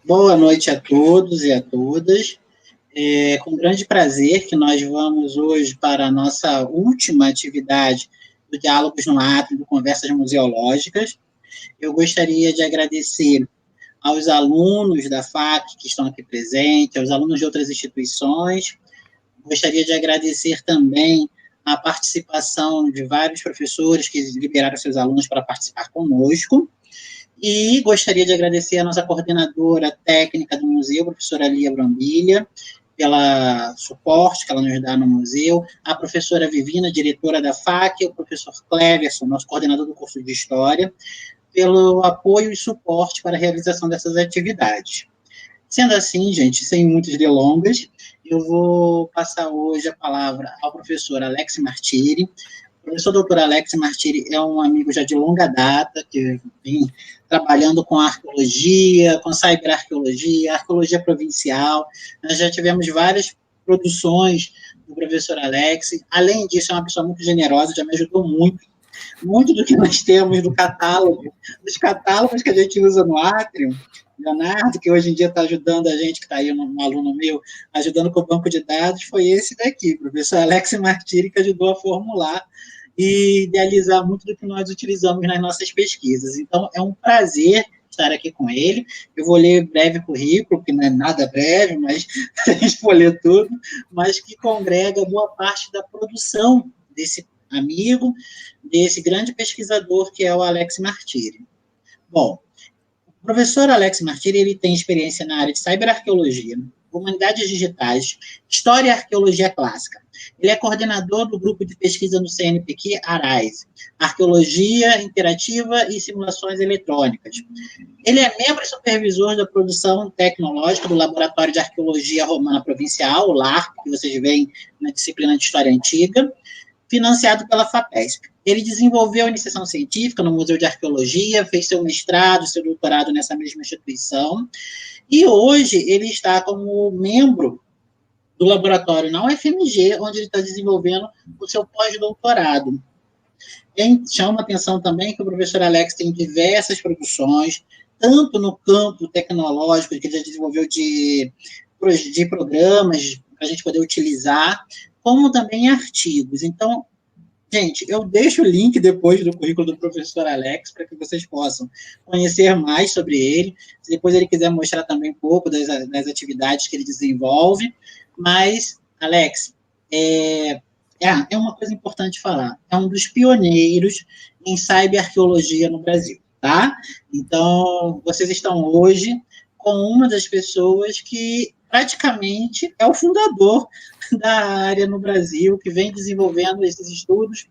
Boa noite a todos e a todas. É com grande prazer que nós vamos hoje para a nossa última atividade do Diálogos no Átrio, do Conversas Museológicas. Eu gostaria de agradecer aos alunos da FAC que estão aqui presentes, aos alunos de outras instituições. Gostaria de agradecer também a participação de vários professores que liberaram seus alunos para participar conosco. E gostaria de agradecer a nossa coordenadora técnica do museu, a professora Lia Brambilha, pelo suporte que ela nos dá no museu, a professora Vivina, diretora da FAC, o professor Cleverson, nosso coordenador do curso de História, pelo apoio e suporte para a realização dessas atividades. Sendo assim, gente, sem muitas delongas, eu vou passar hoje a palavra ao professor Alex Martiri. O professor doutor Alex Martiri é um amigo já de longa data, que vem trabalhando com arqueologia, com cyberarqueologia, arqueologia provincial. Nós já tivemos várias produções do professor Alex. Além disso, é uma pessoa muito generosa, já me ajudou muito do que nós temos do catálogo, dos catálogos que a gente usa no Átrio. Leonardo, que hoje em dia está ajudando a gente, que está aí, um aluno meu, ajudando com o banco de dados, foi esse daqui, o professor Alex Martiri, que ajudou a formular e idealizar muito do que nós utilizamos nas nossas pesquisas. Então, é um prazer estar aqui com ele. Eu vou ler breve currículo, que não é nada breve, mas a gente for ler tudo, mas que congrega boa parte da produção desse amigo, desse grande pesquisador que é o Alex Martiri. Bom, o professor Alex Martiri, ele tem experiência na área de cyberarqueologia, humanidades digitais, história e arqueologia clássica. Ele é coordenador do grupo de pesquisa no CNPq ARAIS, Arqueologia Interativa e Simulações Eletrônicas. Ele é membro e supervisor da produção tecnológica do Laboratório de Arqueologia Romana Provincial, o LARP, que vocês veem na disciplina de História Antiga, financiado pela FAPESP. Ele desenvolveu a iniciação científica no Museu de Arqueologia, fez seu mestrado, seu doutorado nessa mesma instituição, e hoje ele está como membro do laboratório na UFMG, onde ele está desenvolvendo o seu pós-doutorado. Chama a atenção também que o professor Alex tem diversas produções, tanto no campo tecnológico, que ele já desenvolveu de programas para a gente poder utilizar, como também artigos. Então, gente, eu deixo o link depois do currículo do professor Alex para que vocês possam conhecer mais sobre ele. Se depois ele quiser mostrar também um pouco das atividades que ele desenvolve. Mas, Alex, é uma coisa importante falar. É um dos pioneiros em cyberarqueologia no Brasil, tá? Então, vocês estão hoje com uma das pessoas que praticamente é o fundador da área no Brasil, que vem desenvolvendo esses estudos.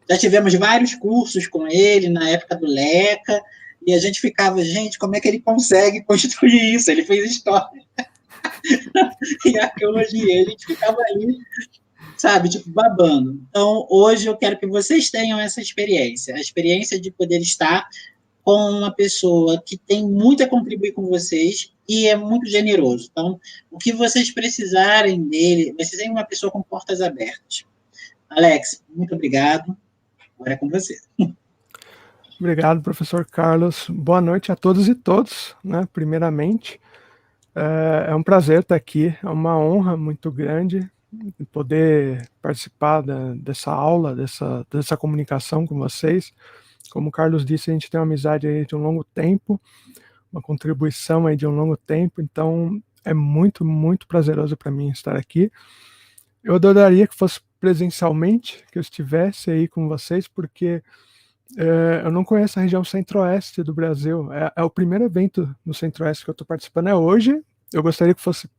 Já tivemos vários cursos com ele, na época do LECA, e a gente ficava, gente, como é que ele consegue construir isso? Ele fez história e arqueologia, a gente ficava ali, sabe, tipo, babando. Então, hoje eu quero que vocês tenham essa experiência, a experiência de poder estar com uma pessoa que tem muito a contribuir com vocês e é muito generoso. Então, o que vocês precisarem dele, vocês têm uma pessoa com portas abertas. Alex, muito obrigado. Agora é com você. Obrigado, professor Carlos. Boa noite a todos e todos, né? Primeiramente, é um prazer estar aqui, é uma honra muito grande poder participar dessa aula, dessa comunicação com vocês. Como o Carlos disse, a gente tem uma amizade aí de um longo tempo, uma contribuição aí de um longo tempo, então é muito, muito prazeroso para mim estar aqui. Eu adoraria que fosse presencialmente, que eu estivesse aí com vocês, porque eu não conheço a região centro-oeste do Brasil. É o primeiro evento no centro-oeste que eu estou participando, é hoje. Eu gostaria que fosse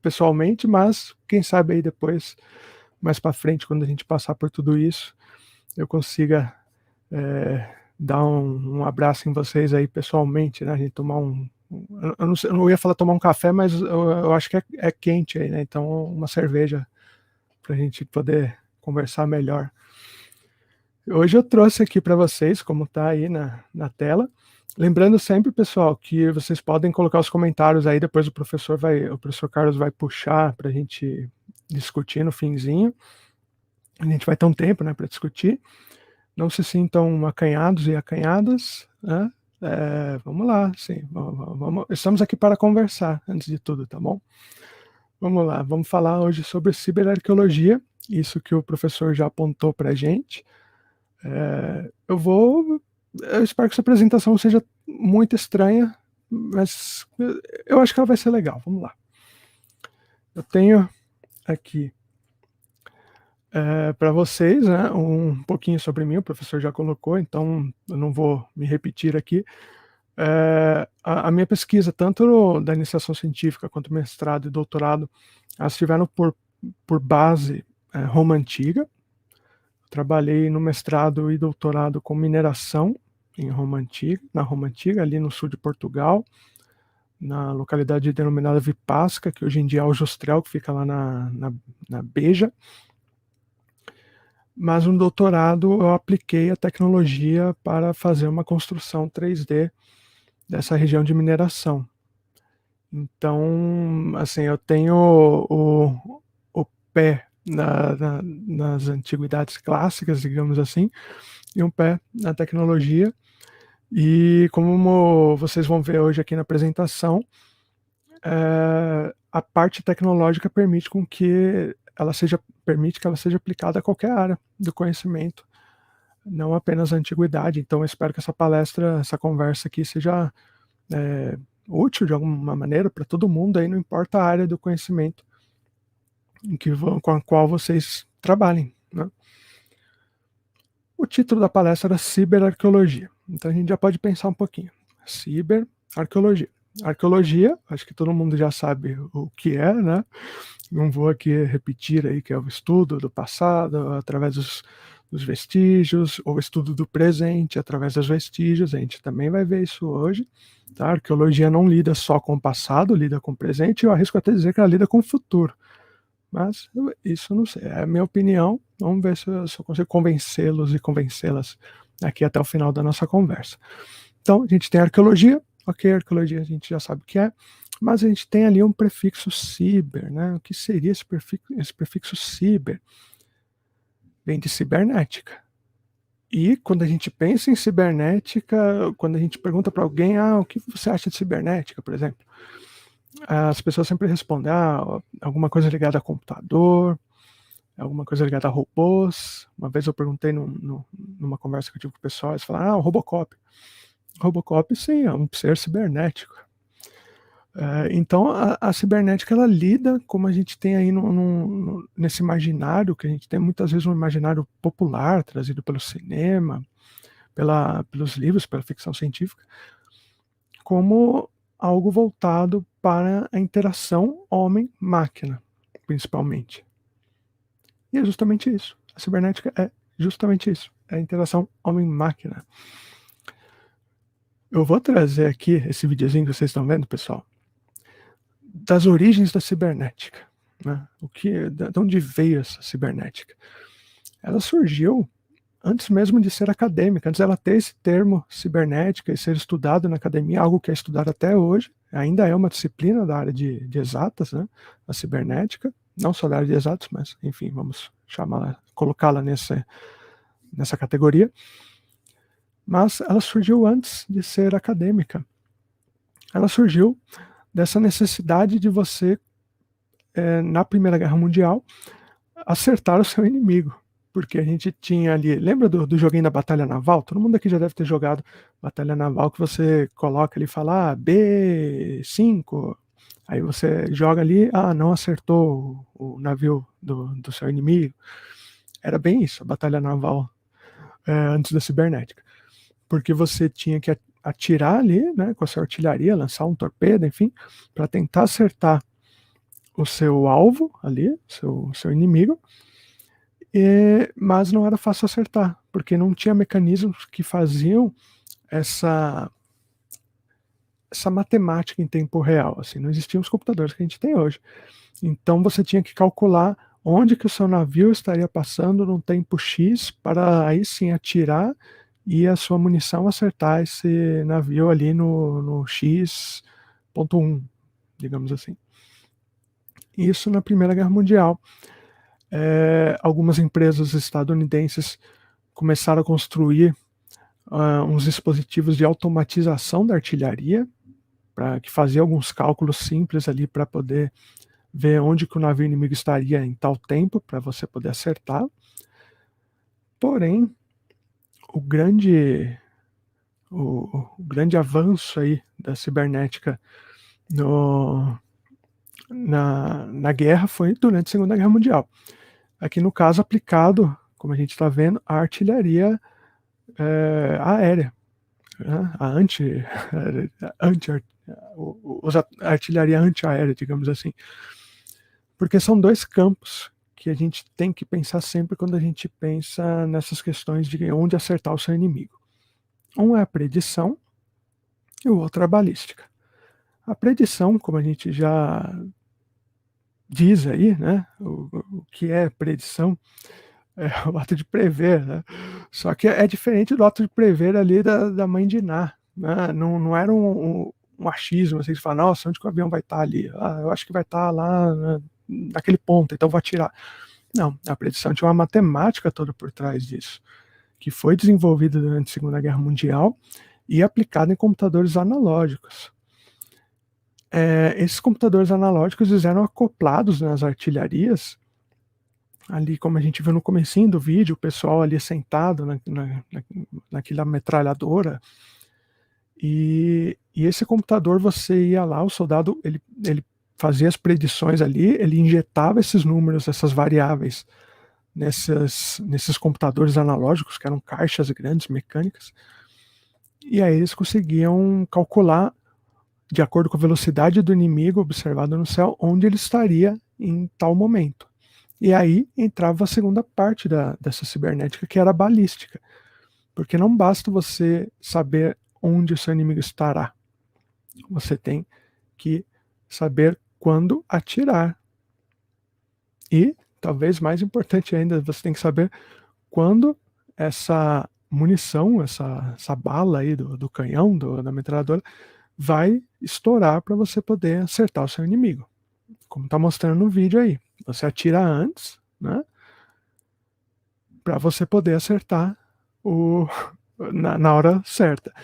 pessoalmente, mas quem sabe aí depois, mais para frente, quando a gente passar por tudo isso, eu consiga dar um abraço em vocês aí pessoalmente, né? A gente tomar eu não ia falar tomar um café, mas eu acho que é quente aí, né? Então uma cerveja para a gente poder conversar melhor. Hoje eu trouxe aqui para vocês, como está aí na tela. Lembrando sempre, pessoal, que vocês podem colocar os comentários aí, depois o professor Carlos vai puxar para a gente discutir no finzinho. A gente vai ter um tempo, né, para discutir. Não se sintam acanhados e acanhadas, né? Vamos lá, sim. Estamos aqui para conversar, antes de tudo, tá bom? Vamos lá, vamos falar hoje sobre ciberarqueologia, isso que o professor já apontou para a gente. Eu espero que essa apresentação seja muito estranha, mas eu acho que ela vai ser legal. Vamos lá. Eu tenho aqui para vocês, né, um pouquinho sobre mim, o professor já colocou, então eu não vou me repetir aqui. A minha pesquisa, tanto da iniciação científica quanto mestrado e doutorado, elas tiveram por base Roma Antiga. Trabalhei no mestrado e doutorado com mineração em Roma Antiga, na Roma Antiga, ali no sul de Portugal, na localidade denominada Vipasca, que hoje em dia é o Justrel, que fica lá na Beja. Mas no doutorado eu apliquei a tecnologia para fazer uma construção 3D dessa região de mineração. Então, assim, eu tenho o pé nas antiguidades clássicas, digamos assim, e um pé na tecnologia. E como vocês vão ver hoje aqui na apresentação, a parte tecnológica permite que ela seja aplicada a qualquer área do conhecimento, não apenas a antiguidade. Então, eu espero que essa conversa aqui seja útil de alguma maneira para todo mundo, aí não importa a área do conhecimento com a qual vocês trabalhem, né? O título da palestra era Ciberarqueologia. Então a gente já pode pensar um pouquinho. Ciberarqueologia. Arqueologia, acho que todo mundo já sabe o que é, né? Não vou aqui repetir aí que é o estudo do passado através dos vestígios, ou estudo do presente através dos vestígios. A gente também vai ver isso hoje. Tá? A arqueologia não lida só com o passado, lida com o presente, e eu arrisco até dizer que ela lida com o futuro. Mas isso não sei, é a minha opinião. Vamos ver se eu consigo convencê-los e convencê-las aqui até o final da nossa conversa. Então, a gente tem arqueologia. Ok, arqueologia a gente já sabe o que é, mas a gente tem ali um prefixo ciber, né? O que seria esse prefixo ciber? Vem de cibernética. E quando a gente pensa em cibernética, quando a gente pergunta para alguém, o que você acha de cibernética, por exemplo? As pessoas sempre respondem, alguma coisa ligada a computador, alguma coisa ligada a robôs. Uma vez eu perguntei numa conversa que eu tive com o pessoal, eles falaram, o Robocop. Robocop, sim, é um ser cibernético. Então, a cibernética, ela lida, como a gente tem aí nesse imaginário, que a gente tem muitas vezes um imaginário popular, trazido pelo cinema, pelos livros, pela ficção científica, como algo voltado para a interação homem-máquina, principalmente. E é justamente isso. A cibernética é justamente isso. É a interação homem-máquina. Eu vou trazer aqui esse videozinho que vocês estão vendo, pessoal, das origens da cibernética. Né? De onde veio essa cibernética? Ela surgiu antes mesmo de ser acadêmica, antes dela ter esse termo cibernética e ser estudado na academia, algo que é estudado até hoje, ainda é uma disciplina da área de exatas, né? A cibernética, não só da área de exatas, mas, enfim, vamos colocá-la nessa categoria. Mas ela surgiu antes de ser acadêmica. Ela surgiu dessa necessidade de você, na Primeira Guerra Mundial, acertar o seu inimigo. Porque a gente tinha ali, lembra do joguinho da Batalha Naval? Todo mundo aqui já deve ter jogado Batalha Naval, que você coloca ali e fala, B5, aí você joga ali, não acertou o navio do seu inimigo. Era bem isso, a Batalha Naval, antes da cibernética. Porque você tinha que atirar ali, né, com a sua artilharia, lançar um torpedo, enfim, para tentar acertar o seu alvo ali, seu inimigo, mas não era fácil acertar, porque não tinha mecanismos que faziam essa matemática em tempo real, assim, não existiam os computadores que a gente tem hoje. Então você tinha que calcular onde que o seu navio estaria passando num tempo X para aí sim atirar e a sua munição acertar esse navio ali no X.1, digamos assim. Isso na Primeira Guerra Mundial. Algumas empresas estadunidenses começaram a construir uns dispositivos de automatização da artilharia, que fazia alguns cálculos simples ali para poder ver onde que o navio inimigo estaria em tal tempo, para você poder acertar. Porém, o grande avanço aí da cibernética na guerra foi durante a Segunda Guerra Mundial. Aqui no caso aplicado, como a gente está vendo, a artilharia aérea, né? A artilharia antiaérea, digamos assim. Porque são dois campos que a gente tem que pensar sempre quando a gente pensa nessas questões de onde acertar o seu inimigo. Um é a predição e o outro é a balística. A predição, como a gente já diz aí, né, o que é predição, é o ato de prever, né? Só que é diferente do ato de prever ali da mãe de Ná, né? Não era um achismo, assim, de falar, nossa, onde que o avião vai estar ali? Eu acho que vai estar lá, né, naquele ponto, então vou atirar. Não, a predição tinha uma matemática toda por trás disso, que foi desenvolvida durante a Segunda Guerra Mundial e aplicada em computadores analógicos. Esses computadores analógicos eles eram acoplados nas artilharias, ali como a gente viu no comecinho do vídeo, o pessoal ali sentado naquela metralhadora, e esse computador, você ia lá, o soldado, ele fazia as predições ali, ele injetava esses números, essas variáveis, nesses computadores analógicos, que eram caixas grandes, mecânicas, e aí eles conseguiam calcular, de acordo com a velocidade do inimigo observado no céu, onde ele estaria em tal momento. E aí entrava a segunda parte dessa cibernética, que era a balística. Porque não basta você saber onde o seu inimigo estará. Você tem que saber quando atirar. E, talvez mais importante ainda, você tem que saber quando essa munição, essa bala aí do canhão, da metralhadora, vai estourar para você poder acertar o seu inimigo. Como está mostrando no vídeo aí. Você atira antes, né? Para você poder acertar na hora certa.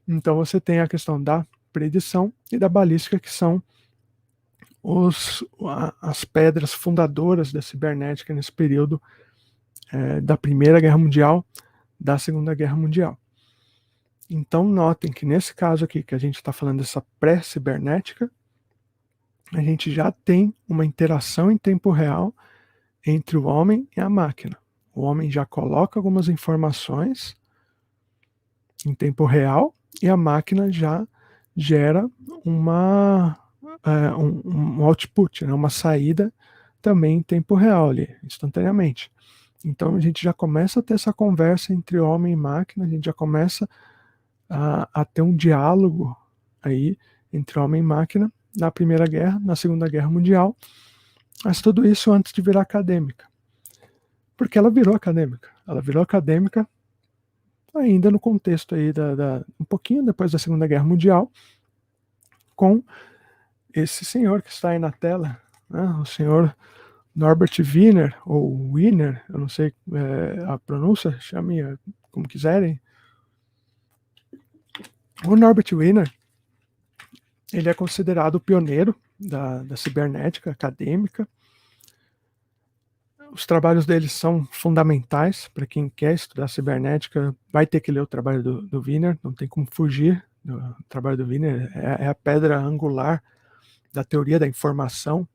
Então você tem a questão da predição e da balística, que são as pedras fundadoras da cibernética nesse período da Primeira Guerra Mundial, da Segunda Guerra Mundial. Então notem que nesse caso aqui, que a gente está falando dessa pré-cibernética, a gente já tem uma interação em tempo real entre o homem e a máquina. O homem já coloca algumas informações em tempo real e a máquina já gera um output, né, uma saída também em tempo real ali, instantaneamente. Então a gente já começa a ter essa conversa entre homem e máquina, a gente já começa a ter um diálogo aí entre homem e máquina na Primeira Guerra, na Segunda Guerra Mundial, mas tudo isso antes de virar acadêmica. Porque ela virou acadêmica. Ela virou acadêmica ainda no contexto aí um pouquinho depois da Segunda Guerra Mundial, com esse senhor que está aí na tela, né, o senhor Norbert Wiener, ou Wiener, eu não sei a pronúncia, chame como quiserem. O Norbert Wiener, ele é considerado o pioneiro da cibernética acadêmica. Os trabalhos dele são fundamentais para quem quer estudar cibernética, vai ter que ler o trabalho do Wiener, não tem como fugir do trabalho do Wiener, é a pedra angular da teoria da informação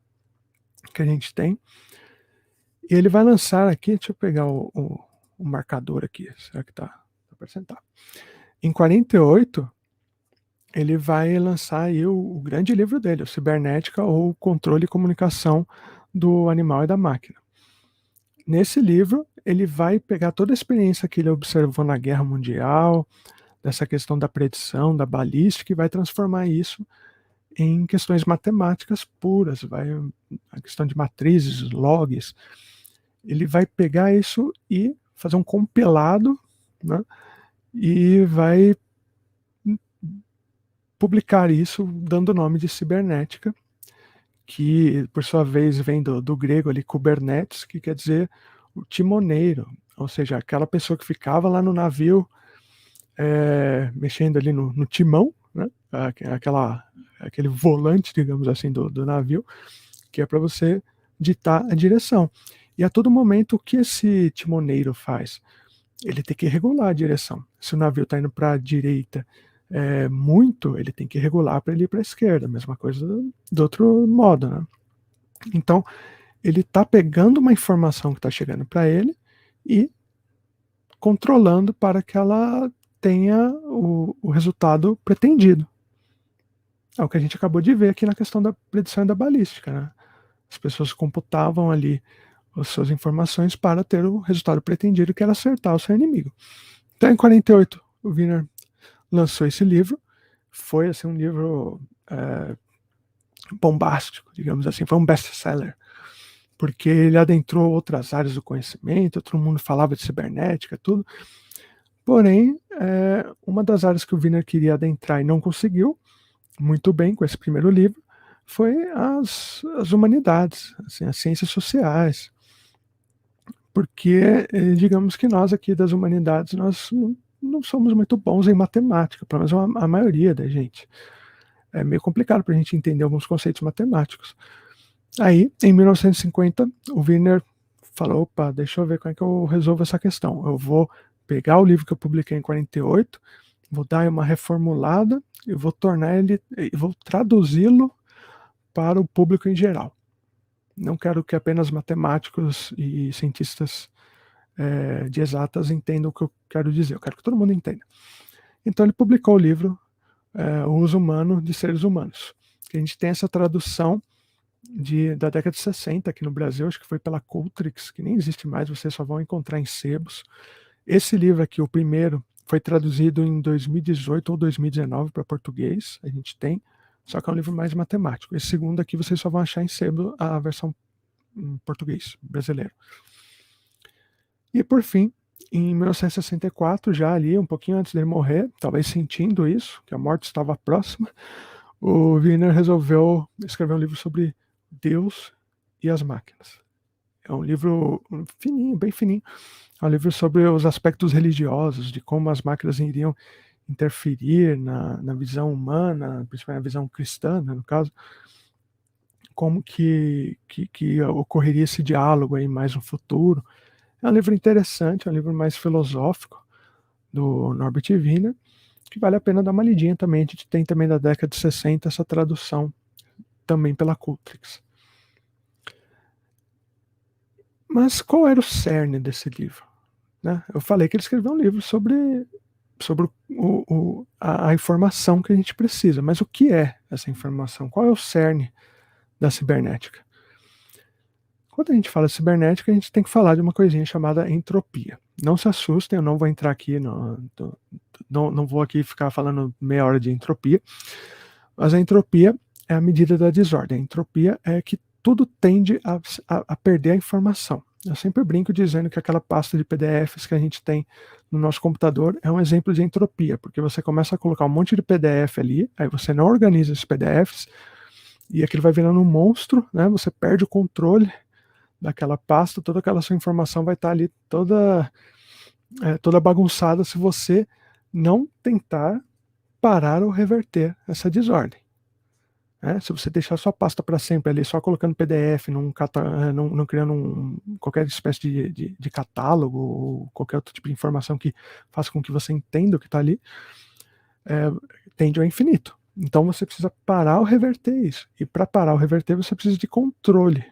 que a gente tem. E ele vai lançar aqui, deixa eu pegar o marcador aqui, será que tá aparecendo? Tá. Em 48, ele vai lançar aí o grande livro dele, o Cibernética, ou Controle e Comunicação do Animal e da Máquina. Nesse livro, ele vai pegar toda a experiência que ele observou na Guerra Mundial, dessa questão da predição, da balística, e vai transformar isso em questões matemáticas puras, a questão de matrizes, logs. Ele vai pegar isso e fazer um compilado, né, e vai publicar isso dando o nome de cibernética, que por sua vez vem do grego ali, kubernetes, que quer dizer o timoneiro, ou seja, aquela pessoa que ficava lá no navio mexendo ali no timão, né? Aquele volante, digamos assim, do navio, que é para você ditar a direção. E a todo momento, o que esse timoneiro faz? Ele tem que regular a direção. Se o navio está indo para a direita muito, ele tem que regular para ele ir para a esquerda. Mesma coisa do outro modo, né? Então, ele está pegando uma informação que está chegando para ele e controlando para que ela tenha o resultado pretendido. É o que a gente acabou de ver aqui na questão da predição e da balística, né? As pessoas computavam ali as suas informações para ter o resultado pretendido, que era acertar o seu inimigo. Então, em 48, o Wiener lançou esse livro. Foi assim, um livro bombástico, digamos assim. Foi um best-seller, porque ele adentrou outras áreas do conhecimento, todo mundo falava de cibernética, tudo. Porém, uma das áreas que o Wiener queria adentrar e não conseguiu muito bem com esse primeiro livro foi as humanidades, assim, as ciências sociais. Porque, digamos que nós aqui das humanidades, nós não somos muito bons em matemática, pelo menos a maioria da gente. É meio complicado para a gente entender alguns conceitos matemáticos. Aí, em 1950, o Wiener falou, opa, deixa eu ver como é que eu resolvo essa questão. Eu vou pegar o livro que eu publiquei em 48, vou dar uma reformulada e vou vou traduzi-lo para o público em geral. Não quero que apenas matemáticos e cientistas de exatas entendam o que eu quero dizer, eu quero que todo mundo entenda. Então ele publicou o livro O Uso Humano de Seres Humanos, que a gente tem essa tradução da década de 60 aqui no Brasil, acho que foi pela Cultrix, que nem existe mais, vocês só vão encontrar em sebos. Esse livro aqui, o primeiro, foi traduzido em 2018 ou 2019 para português, a gente tem, só que é um livro mais matemático. Esse segundo aqui vocês só vão achar em sebo a versão em português brasileiro. E por fim, em 1964, já ali, um pouquinho antes dele morrer, talvez sentindo isso, que a morte estava próxima, o Wiener resolveu escrever um livro sobre Deus e as máquinas. É um livro fininho, bem fininho. É um livro sobre os aspectos religiosos, de como as máquinas iriam interferir na visão humana, principalmente na visão cristã, né, no caso, como que ocorreria esse diálogo aí mais no futuro. É um livro interessante, é um livro mais filosófico do Norbert Wiener, que vale a pena dar uma lidinha também. A gente tem também da década de 60 essa tradução também pela Cultrix. Mas qual era o cerne desse livro? Né? Eu falei que ele escreveu um livro sobre a informação que a gente precisa, mas o que é essa informação? Qual é o cerne da cibernética? Quando a gente fala de cibernética, a gente tem que falar de uma coisinha chamada entropia. Não se assustem, eu não vou entrar aqui, não vou aqui ficar falando meia hora de entropia, mas a entropia é a medida da desordem. A entropia é que tudo tende a perder a informação. Eu sempre brinco dizendo que aquela pasta de PDFs que a gente tem no nosso computador é um exemplo de entropia, porque você começa a colocar um monte de PDF ali, aí você não organiza esses PDFs, e aquilo vai virando um monstro, né? Você perde o controle daquela pasta, toda aquela sua informação vai estar ali toda bagunçada se você não tentar parar ou reverter essa desordem. Se você deixar sua pasta para sempre ali, só colocando PDF, não criando qualquer espécie de catálogo ou qualquer outro tipo de informação que faça com que você entenda o que está ali, tende ao infinito. Então você precisa parar ou reverter isso. E para parar ou reverter, você precisa de controle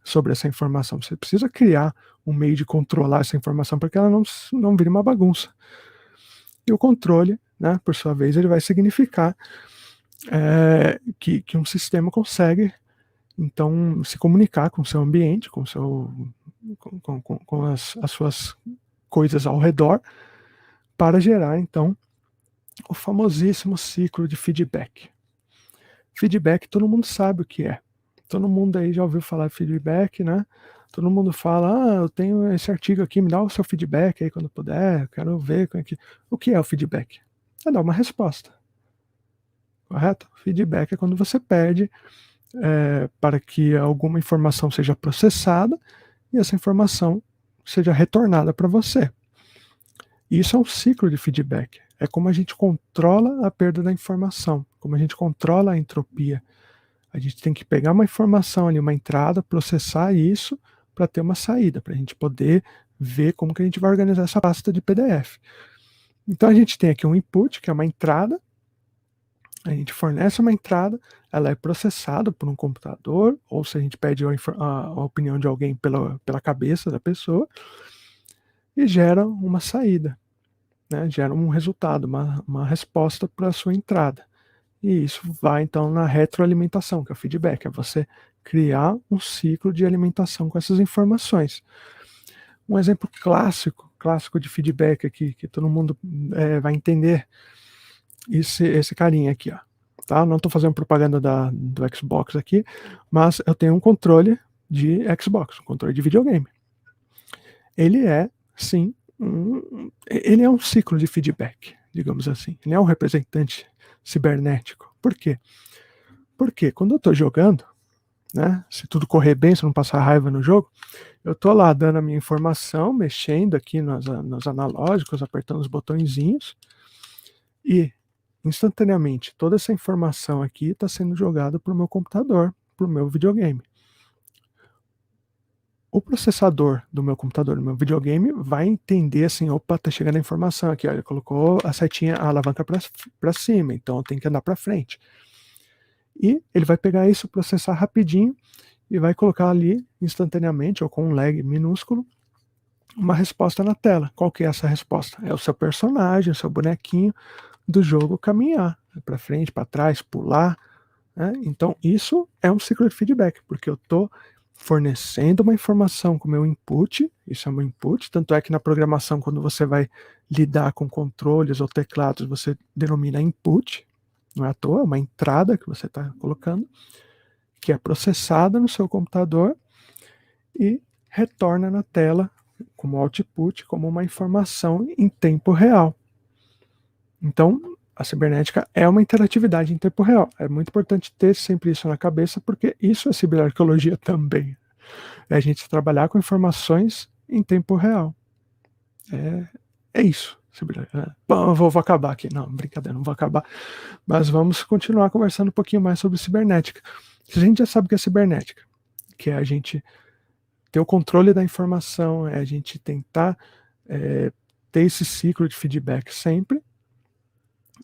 sobre essa informação. Você precisa criar um meio de controlar essa informação para que ela não vire uma bagunça. E o controle, né, por sua vez, ele vai significar que um sistema consegue, então, se comunicar com o seu ambiente, com as suas coisas ao redor, para gerar, então, o famosíssimo ciclo de feedback. Feedback, todo mundo sabe o que é. Todo mundo aí já ouviu falar de feedback, né? Todo mundo fala, eu tenho esse artigo aqui, me dá o seu feedback aí quando puder, quero ver o que é o feedback. É dar uma resposta. Correto? Feedback é quando você pede para que alguma informação seja processada e essa informação seja retornada para você. Isso é um ciclo de feedback. É como a gente controla a perda da informação, como a gente controla a entropia. A gente tem que pegar uma informação ali, uma entrada, processar isso para ter uma saída, para a gente poder ver como que a gente vai organizar essa pasta de PDF. Então a gente tem aqui um input, que é uma entrada, a gente fornece uma entrada, ela é processada por um computador, ou se a gente pede a opinião de alguém pela cabeça da pessoa, e gera uma saída, né? Gera um resultado, uma resposta para a sua entrada. E isso vai então na retroalimentação, que é o feedback, é você criar um ciclo de alimentação com essas informações. Um exemplo clássico de feedback aqui, que todo mundo vai entender, esse carinha aqui, ó. Tá? Não estou fazendo propaganda do Xbox aqui, mas eu tenho um controle de Xbox, um controle de videogame. Ele é, sim, ele é um ciclo de feedback, digamos assim. Ele é um representante cibernético. Por quê? Porque quando eu estou jogando, né, se tudo correr bem, se eu não passar raiva no jogo, eu estou lá dando a minha informação, mexendo aqui nos analógicos, apertando os botõezinhos, e instantaneamente toda essa informação aqui está sendo jogada para o meu computador, para o meu videogame. O processador do meu computador, do meu videogame, vai entender assim, opa, tá chegando a informação aqui, olha, colocou a setinha, a alavanca para cima, então tem que andar para frente. E ele vai pegar isso, processar rapidinho e vai colocar ali instantaneamente, ou com um lag minúsculo, uma resposta na tela. Qual que é essa resposta? É o seu personagem, o seu bonequinho do jogo caminhar para frente, para trás, pular, né? Então isso é um ciclo de feedback, porque eu estou fornecendo uma informação com o meu input, isso é o meu input, tanto é que na programação, quando você vai lidar com controles ou teclados, você denomina input, não é à toa, é uma entrada que você está colocando, que é processada no seu computador e retorna na tela como output, como uma informação em tempo real. Então, a cibernética é uma interatividade em tempo real. É muito importante ter sempre isso na cabeça, porque isso é ciberarqueologia também. É a gente trabalhar com informações em tempo real. É isso. Bom, eu vou acabar aqui. Não, brincadeira, não vou acabar. Mas vamos continuar conversando um pouquinho mais sobre cibernética. A gente já sabe o que é cibernética, que é a gente ter o controle da informação, é a gente tentar ter esse ciclo de feedback sempre.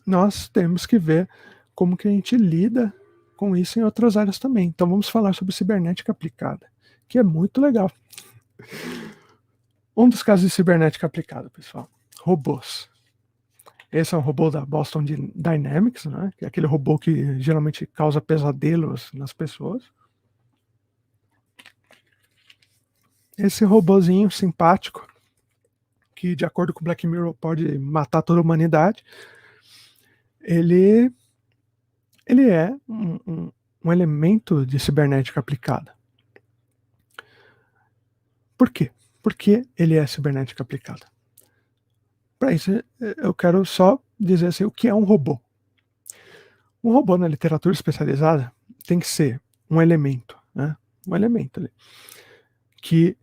Nós temos que ver como que a gente lida com isso em outras áreas também. Então vamos falar sobre cibernética aplicada, que é muito legal. Um dos casos de cibernética aplicada, pessoal, robôs. Esse é um robô da Boston Dynamics, né? Que é aquele robô que geralmente causa pesadelos nas pessoas. Esse robozinho simpático, que de acordo com Black Mirror pode matar toda a humanidade, ele é um elemento de cibernética aplicada. Por quê? Por que ele é cibernética aplicada? Para isso, eu quero só dizer assim, o que é um robô? Um robô na literatura especializada tem que ser um elemento, né? Um elemento ali, que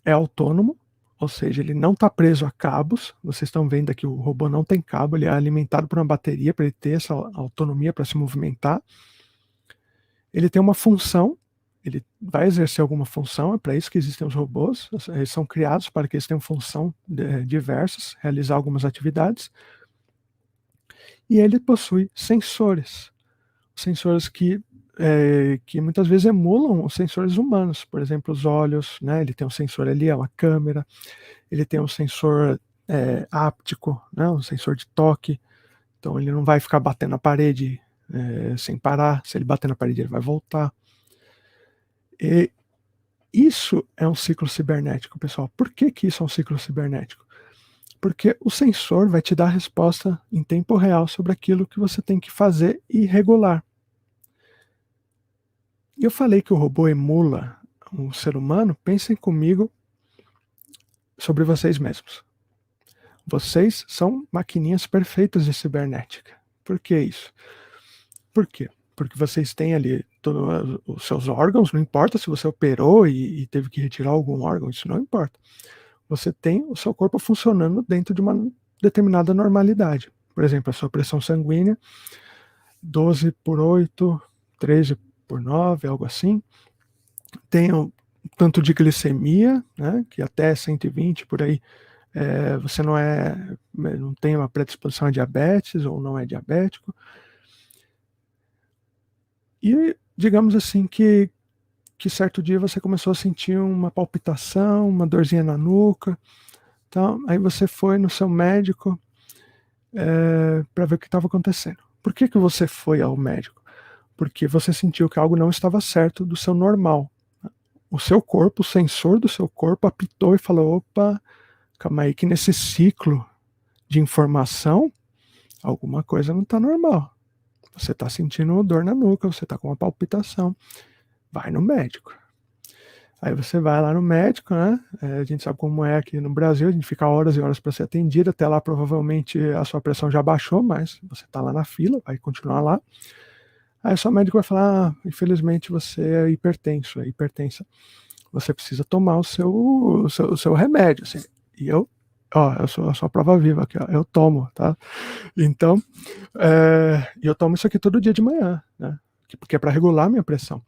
é autônomo, ou seja, ele não está preso a cabos. Vocês estão vendo aqui, o robô não tem cabo, ele é alimentado por uma bateria para ele ter essa autonomia para se movimentar. Ele tem uma função, ele vai exercer alguma função, é para isso que existem os robôs, eles são criados para que eles tenham função diversas, realizar algumas atividades. E ele possui sensores que muitas vezes emulam os sensores humanos, por exemplo, os olhos, né? Ele tem um sensor ali, é uma câmera, ele tem um sensor áptico, né? Um sensor de toque, então ele não vai ficar batendo na parede sem parar, se ele bater na parede ele vai voltar. E isso é um ciclo cibernético, pessoal. Por que isso é um ciclo cibernético? Porque o sensor vai te dar a resposta em tempo real sobre aquilo que você tem que fazer e regular. E eu falei que o robô emula um ser humano. Pensem comigo sobre vocês mesmos. Vocês são maquininhas perfeitas de cibernética. Por que isso? Por quê? porque vocês têm ali todos os seus órgãos, não importa se você operou e teve que retirar algum órgão, isso não importa. Você tem o seu corpo funcionando dentro de uma determinada normalidade. Por exemplo, a sua pressão sanguínea, 12/8, 13/9, algo assim. Tem um tanto de glicemia, né, que até 120 por aí, você não tem uma predisposição a diabetes ou não é diabético. E digamos assim que certo dia você começou a sentir uma palpitação, uma dorzinha na nuca, então, aí você foi no seu médico para ver o que estava acontecendo. Por que você foi ao médico? Porque você sentiu que algo não estava certo do seu normal. O seu corpo, o sensor do seu corpo apitou e falou: opa, calma aí que nesse ciclo de informação, alguma coisa não está normal. Você está sentindo dor na nuca, você está com uma palpitação, vai no médico. Aí você vai lá no médico, né? A gente sabe como é aqui no Brasil, a gente fica horas e horas para ser atendido, até lá provavelmente a sua pressão já baixou, mas você está lá na fila, vai continuar lá. Aí o seu médico vai falar: infelizmente você é hipertenso, é hipertensa. Você precisa tomar o seu remédio, assim. E eu sou a prova viva aqui, ó, eu tomo, tá? Então, eu tomo isso aqui todo dia de manhã, né? Porque é para regular a minha pressão.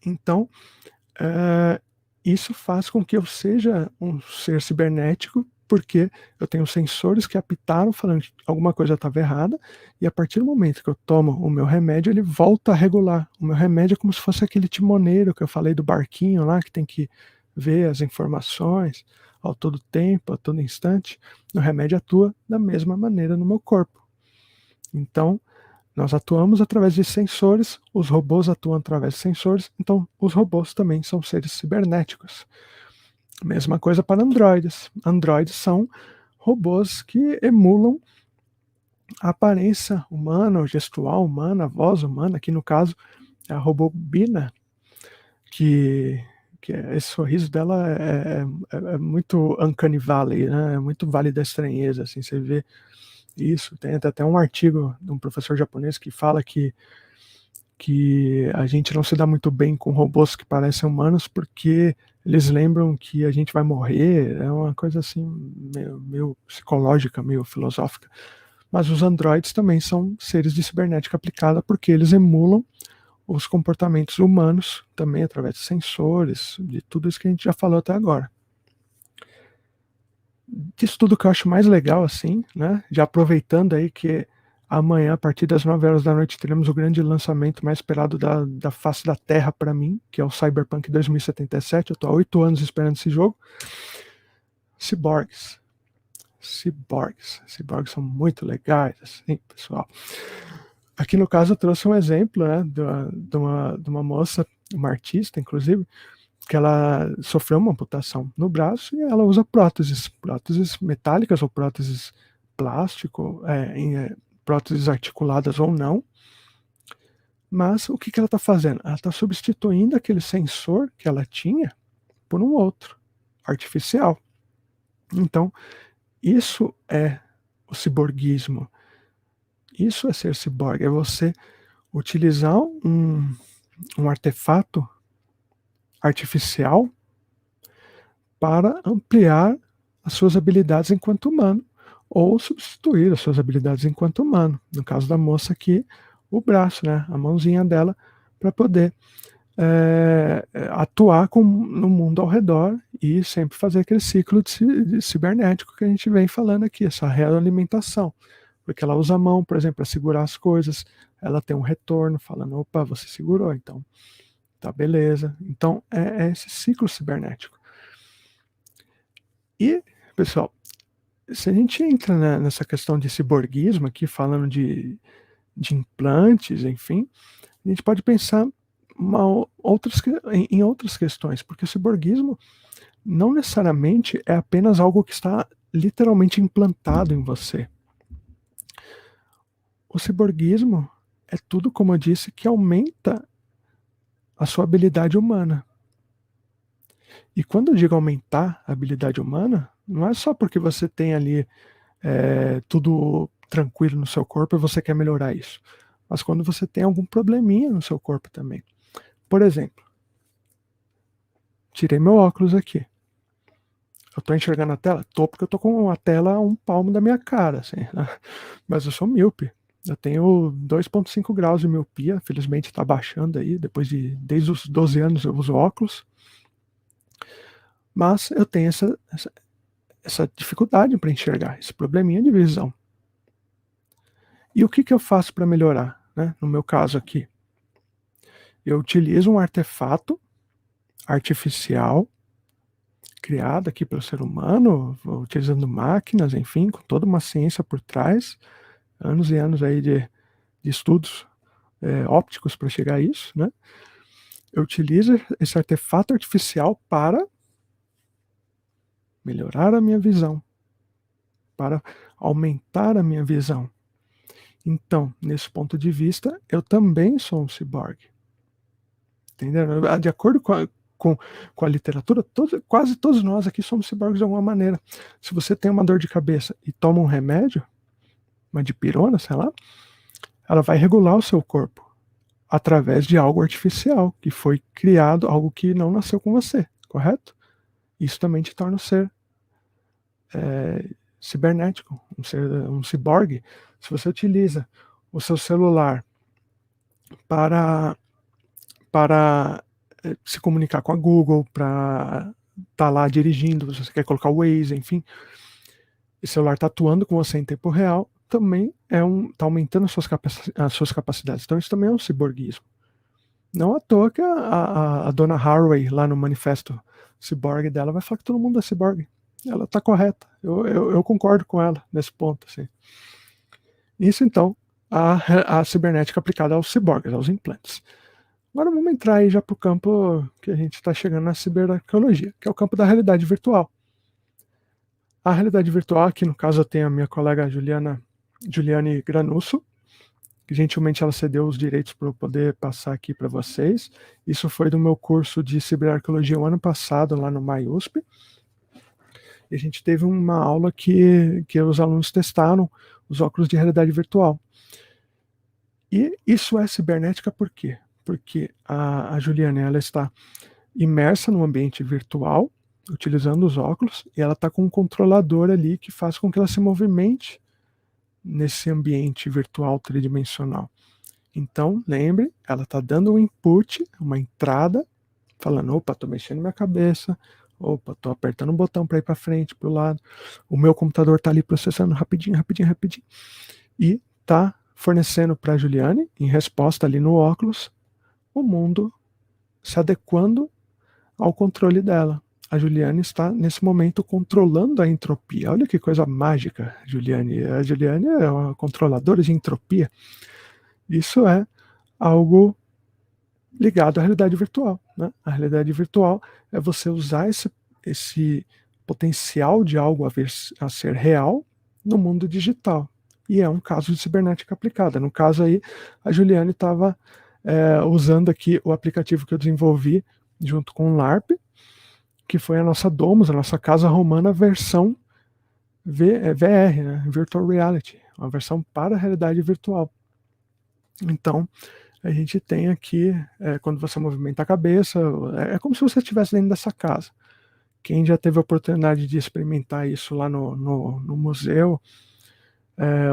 Então, isso faz com que eu seja um ser cibernético, porque eu tenho sensores que apitaram falando que alguma coisa estava errada, e a partir do momento que eu tomo o meu remédio, ele volta a regular. O meu remédio é como se fosse aquele timoneiro que eu falei do barquinho lá, que tem que ver as informações ao todo tempo, a todo instante. O remédio atua da mesma maneira no meu corpo. Então, nós atuamos através de sensores, os robôs atuam através de sensores, então os robôs também são seres cibernéticos. Mesma coisa para androides. Androides são robôs que emulam a aparência humana, o gestual humano, a voz humana, aqui no caso é a robô Bina, que esse sorriso dela é muito uncanny valley, né? É muito vale da estranheza, assim, você vê isso. Tem até um artigo de um professor japonês que fala que a gente não se dá muito bem com robôs que parecem humanos porque eles lembram que a gente vai morrer. É uma coisa assim meio psicológica, meio filosófica. Mas os androides também são seres de cibernética aplicada porque eles emulam os comportamentos humanos também através de sensores, de tudo isso que a gente já falou até agora. Disso tudo que eu acho mais legal, assim, né? Já aproveitando aí que amanhã, a partir das 9 horas da noite, teremos o grande lançamento mais esperado da face da Terra para mim, que é o Cyberpunk 2077. Eu estou há 8 anos esperando esse jogo. Ciborgues. Ciborgues são muito legais, assim, pessoal. Aqui no caso eu trouxe um exemplo, né, de uma moça, uma artista, inclusive, que ela sofreu uma amputação no braço e ela usa próteses metálicas ou próteses plástico, próteses articuladas ou não. Mas o que ela está fazendo? Ela está substituindo aquele sensor que ela tinha por um outro, artificial. Então, isso é o ciborguismo. Isso é ser ciborgue, é você utilizar um artefato artificial para ampliar as suas habilidades enquanto humano ou substituir as suas habilidades enquanto humano. No caso da moça aqui, o braço, né, a mãozinha dela, para poder atuar no mundo ao redor e sempre fazer aquele ciclo de cibernético que a gente vem falando aqui, essa realimentação. Porque ela usa a mão, por exemplo, para segurar as coisas, ela tem um retorno falando: opa, você segurou, então tá beleza. Então é esse ciclo cibernético. E, pessoal, se a gente entra nessa questão de ciborguismo aqui, falando de implantes, enfim, a gente pode pensar em outras questões, porque o ciborguismo não necessariamente é apenas algo que está literalmente implantado em você. O ciborguismo é tudo, como eu disse, que aumenta a sua habilidade humana. E quando eu digo aumentar a habilidade humana, não é só porque você tem ali tudo tranquilo no seu corpo e você quer melhorar isso. mas quando você tem algum probleminha no seu corpo também. Por exemplo, tirei meu óculos aqui. Eu tô enxergando a tela? Tô, porque eu tô com a tela a um palmo da minha cara, assim, né? Mas eu sou míope. Eu tenho 2,5 graus de miopia, felizmente tá baixando aí, desde os 12 anos eu uso óculos. Mas eu tenho essa dificuldade para enxergar, esse probleminha de visão. E o que eu faço para melhorar, né? No meu caso aqui, eu utilizo um artefato artificial criado aqui pelo ser humano, utilizando máquinas, enfim, com toda uma ciência por trás, anos e anos aí de estudos ópticos para chegar a isso, né? Eu utilizo esse artefato artificial para melhorar a minha visão, para aumentar a minha visão. Então, nesse ponto de vista, eu também sou um ciborgue. Entendeu? De acordo com a literatura, quase todos nós aqui somos ciborgues de alguma maneira. Se você tem uma dor de cabeça e toma um remédio, uma dipirona, sei lá, ela vai regular o seu corpo através de algo artificial, que foi criado, algo que não nasceu com você, correto? Isso também te torna um ser cibernético, um ciborgue. Se você utiliza o seu celular para se comunicar com a Google, para estar lá dirigindo, se você quer colocar o Waze, enfim, o celular está atuando com você em tempo real, também está aumentando as suas capacidades. Então isso também é um ciborguismo. Não à toa que a dona Haraway, lá no manifesto ciborgue dela, vai falar que todo mundo é ciborgue. Ela está correta. Eu concordo com ela nesse ponto. Assim. Isso, então, a cibernética aplicada aos ciborgues, aos implantes. Agora vamos entrar aí já para o campo que a gente está chegando na ciberarqueologia, que é o campo da realidade virtual. A realidade virtual, aqui no caso eu tenho a minha colega Juliane Granusso, que gentilmente ela cedeu os direitos para eu poder passar aqui para vocês. Isso foi do meu curso de ciberarqueologia o ano passado, lá no MyUSP. E a gente teve uma aula que os alunos testaram os óculos de realidade virtual. E isso é cibernética por quê? Porque a Juliane ela está imersa no ambiente virtual, utilizando os óculos, e ela está com um controlador ali que faz com que ela se movimente nesse ambiente virtual tridimensional. Então, lembre, ela está dando um input, uma entrada, falando, opa, estou mexendo minha cabeça, opa, estou apertando um botão para ir para frente, para o lado, o meu computador está ali processando rapidinho, e está fornecendo para a Juliane, em resposta ali no óculos, o mundo se adequando ao controle dela. A Juliane está, nesse momento, controlando a entropia. Olha que coisa mágica, Juliane. A Juliane é uma controladora de entropia. Isso é algo ligado à realidade virtual. Né? A realidade virtual é você usar esse potencial de algo a ser real no mundo digital. E é um caso de cibernética aplicada. No caso aí, a Juliane estava usando aqui o aplicativo que eu desenvolvi junto com o LARP, que foi a nossa Domus, a nossa casa romana versão VR, né? Virtual Reality, uma versão para a realidade virtual. Então, a gente tem aqui, quando você movimenta a cabeça, é como se você estivesse dentro dessa casa. Quem já teve a oportunidade de experimentar isso lá no museu,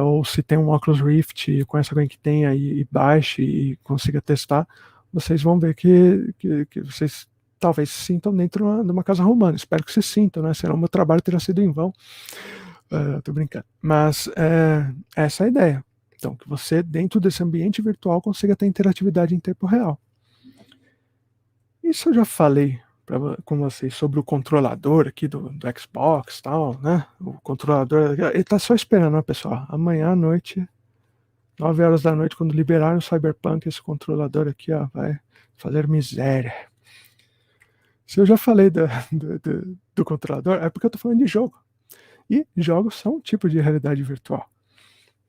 ou se tem um Oculus Rift, conhece alguém que tenha e baixe e consiga testar, vocês vão ver que vocês talvez se sintam dentro de uma casa romana. Espero que se sintam, né? Senão o meu trabalho terá sido em vão. Tô brincando. Mas essa é a ideia. Então, que você, dentro desse ambiente virtual, consiga ter interatividade em tempo real. Isso eu já falei com vocês sobre o controlador aqui do Xbox e tal, né? O controlador, ele tá só esperando, né, pessoal? Amanhã à noite, 9 horas da noite, quando liberarem o Cyberpunk, esse controlador aqui, ó, vai fazer miséria. Se eu já falei do controlador, é porque eu tô falando de jogo. E jogos são um tipo de realidade virtual.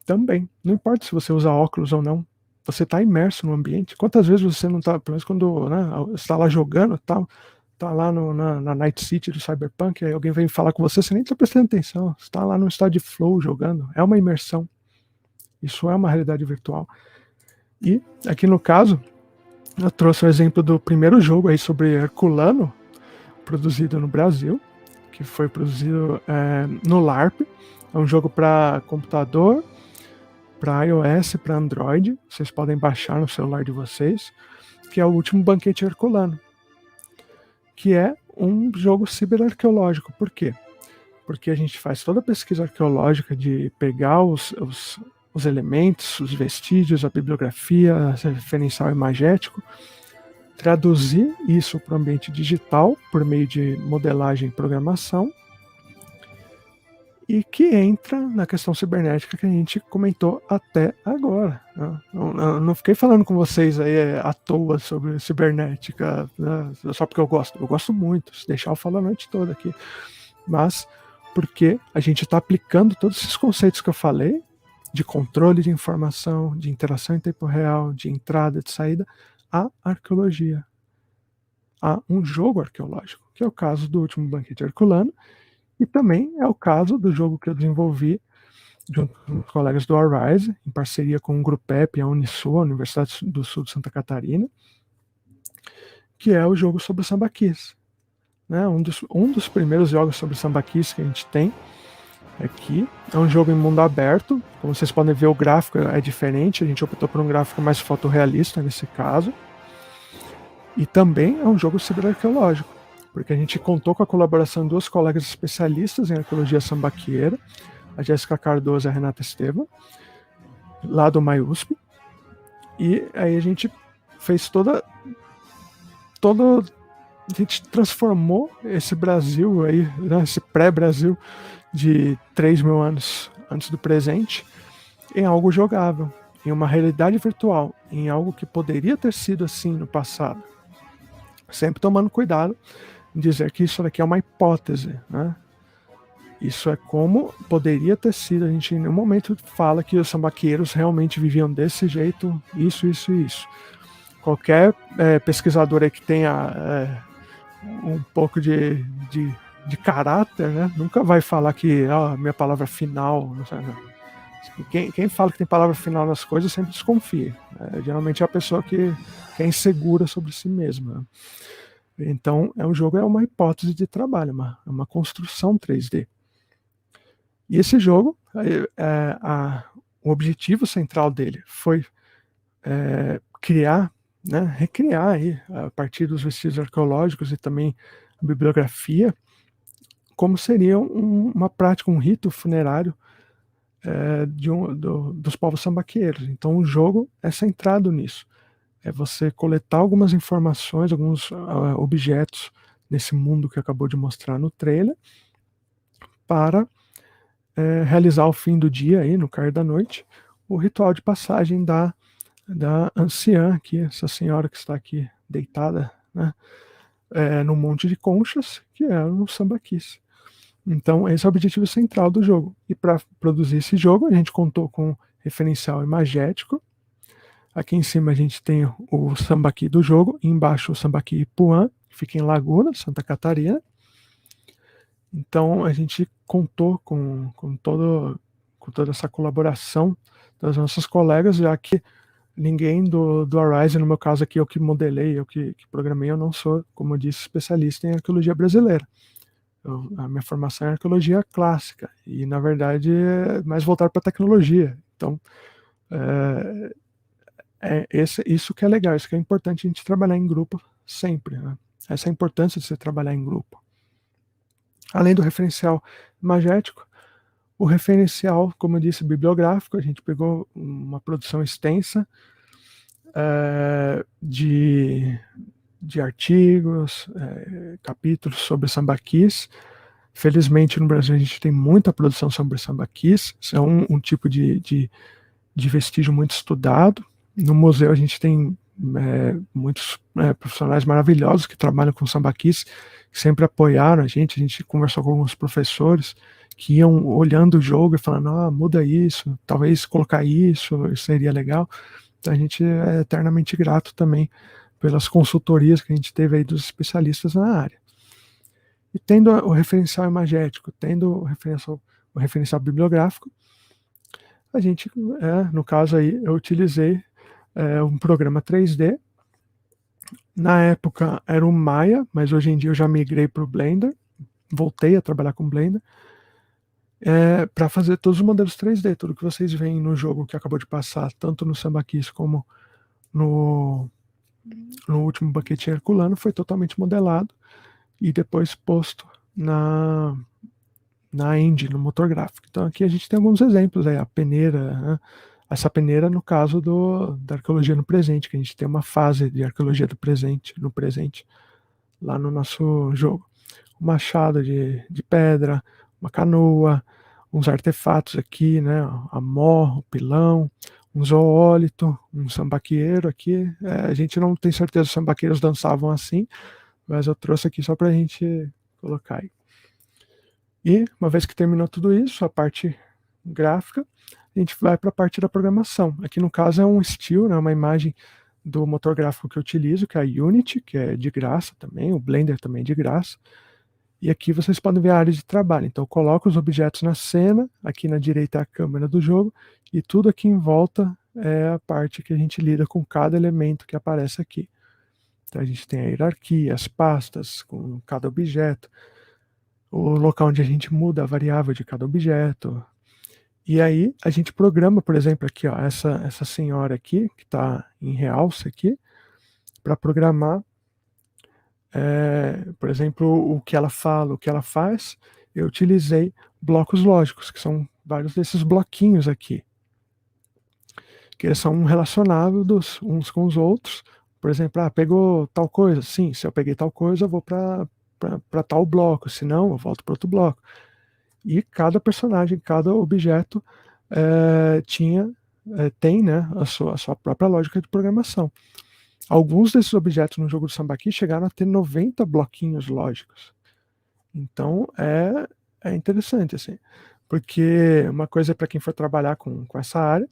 Também. Não importa se você usa óculos ou não. Você está imerso no ambiente. Quantas vezes você não está, pelo menos quando você está lá jogando, tá lá na Night City do Cyberpunk, aí alguém vem falar com você, você nem está prestando atenção. Você está lá no estado de flow jogando. É uma imersão. Isso é uma realidade virtual. E aqui no caso, eu trouxe o exemplo do primeiro jogo aí sobre Herculano, produzido no Brasil, que foi produzido no LARP. É um jogo para computador, para iOS, para Android. Vocês podem baixar no celular de vocês, que é o Último Banquete Herculano, que é um jogo ciberarqueológico. Por quê? Porque a gente faz toda a pesquisa arqueológica de pegar os elementos, os vestígios, a bibliografia, referencial imagético, traduzir isso para o ambiente digital por meio de modelagem e programação, e que entra na questão cibernética que a gente comentou até agora. Eu não fiquei falando com vocês aí à toa sobre cibernética, né, só porque eu gosto. Eu gosto muito, se deixar eu falo a noite toda aqui. Mas porque a gente está aplicando todos esses conceitos que eu falei, de controle de informação, de interação em tempo real, de entrada, de saída, à arqueologia, a um jogo arqueológico, que é o caso do Último Banquete Herculano, e também é o caso do jogo que eu desenvolvi junto com os colegas do Arise, em parceria com o Grupep e a Unisul, a Universidade do Sul de Santa Catarina, que é o jogo sobre o sambaquis. Né? Um dos primeiros jogos sobre sambaquis que a gente tem aqui. É um jogo em mundo aberto. Como vocês podem ver, o gráfico é diferente. A gente optou por um gráfico mais fotorrealista nesse caso. E também é um jogo ciberarqueológico, porque a gente contou com a colaboração de duas colegas especialistas em arqueologia sambaqueira, a Jéssica Cardoso e a Renata Estevam, lá do MAIUSP. E aí a gente fez a gente transformou esse Brasil aí, né, esse pré-Brasil de 3.000 anos antes do presente, em algo jogável, em uma realidade virtual, em algo que poderia ter sido assim no passado. Sempre tomando cuidado em dizer que isso daqui é uma hipótese, né? Isso é como poderia ter sido. A gente em nenhum momento fala que os sambaqueiros realmente viviam desse jeito, isso. Qualquer pesquisador aí que tenha um pouco de caráter, né, nunca vai falar que minha palavra final, não sei, não. Quem fala que tem palavra final nas coisas sempre desconfia. Geralmente é a pessoa que é insegura sobre si mesma. Então, um jogo é uma hipótese de trabalho, uma construção 3D. E esse jogo, o objetivo central dele foi criar, né, recriar aí, a partir dos vestígios arqueológicos e também a bibliografia, como seria uma prática, um rito funerário dos povos sambaqueiros. Então o jogo é centrado nisso. É você coletar algumas informações, alguns objetos nesse mundo que acabou de mostrar no trailer, para realizar ao fim do dia, aí, no cair da noite, o ritual de passagem da anciã, aqui, essa senhora que está aqui deitada, né, num monte de conchas, que é o sambaquis. Então, esse é o objetivo central do jogo. E para produzir esse jogo, a gente contou com referencial imagético. Aqui em cima a gente tem o sambaqui do jogo, e embaixo o sambaqui Ipuã, que fica em Laguna, Santa Catarina. Então, a gente contou com toda essa colaboração das nossas colegas, já que ninguém do Arise, no meu caso aqui, eu que modelei, eu que programei, eu não sou, como eu disse, especialista em arqueologia brasileira. A minha formação é arqueologia clássica e, na verdade, é mais voltar para a tecnologia. Então, isso que é legal, isso que é importante a gente trabalhar em grupo sempre. Né? Essa é a importância de você trabalhar em grupo. Além do referencial imagético, o referencial, como eu disse, bibliográfico, a gente pegou uma produção extensa de artigos, capítulos sobre sambaquis. Felizmente no Brasil a gente tem muita produção sobre sambaquis, isso é um tipo de vestígio muito estudado. No museu a gente tem muitos profissionais maravilhosos que trabalham com sambaquis, que sempre apoiaram a gente conversou com alguns professores que iam olhando o jogo e falando, muda isso, talvez colocar isso seria legal. Então a gente é eternamente grato também pelas consultorias que a gente teve aí dos especialistas na área. E tendo o referencial imagético, tendo o referencial bibliográfico, a gente, no caso aí, eu utilizei um programa 3D. Na época era o Maya, mas hoje em dia eu já migrei para o Blender, voltei a trabalhar com Blender, para fazer todos os modelos 3D, tudo que vocês veem no jogo que acabou de passar, tanto no Samba Kiss como no último Banquete Herculano, foi totalmente modelado e depois posto na engine, no motor gráfico. Então aqui a gente tem alguns exemplos, a peneira, né? Essa peneira no caso da arqueologia no presente, que a gente tem uma fase de arqueologia no presente, lá no nosso jogo. Um machado de pedra, uma canoa, uns artefatos aqui, né? A mó, o pilão, um zoólito, um sambaqueiro aqui. A gente não tem certeza se os sambaqueiros dançavam assim, mas eu trouxe aqui só para a gente colocar aí. E, uma vez que terminou tudo isso, a parte gráfica, a gente vai para a parte da programação. Aqui, no caso, é um still, né, uma imagem do motor gráfico que eu utilizo, que é a Unity, que é de graça também, o Blender também é de graça. E aqui vocês podem ver a área de trabalho. Então, eu coloco os objetos na cena, aqui na direita é a câmera do jogo, e tudo aqui em volta é a parte que a gente lida com cada elemento que aparece aqui. Então, a gente tem a hierarquia, as pastas com cada objeto, o local onde a gente muda a variável de cada objeto. E aí a gente programa, por exemplo, aqui, ó, essa senhora aqui, que está em realce aqui, para programar, por exemplo, o que ela fala, o que ela faz. Eu utilizei blocos lógicos, que são vários desses bloquinhos aqui, que eles são relacionados uns com os outros. Por exemplo, pegou tal coisa? Sim, se eu peguei tal coisa, eu vou para tal bloco, se não, eu volto para outro bloco. E cada personagem, cada objeto tem, né, a sua própria lógica de programação. Alguns desses objetos no jogo do Sambaqui chegaram a ter 90 bloquinhos lógicos. Então é interessante, assim, porque uma coisa para quem for trabalhar com essa área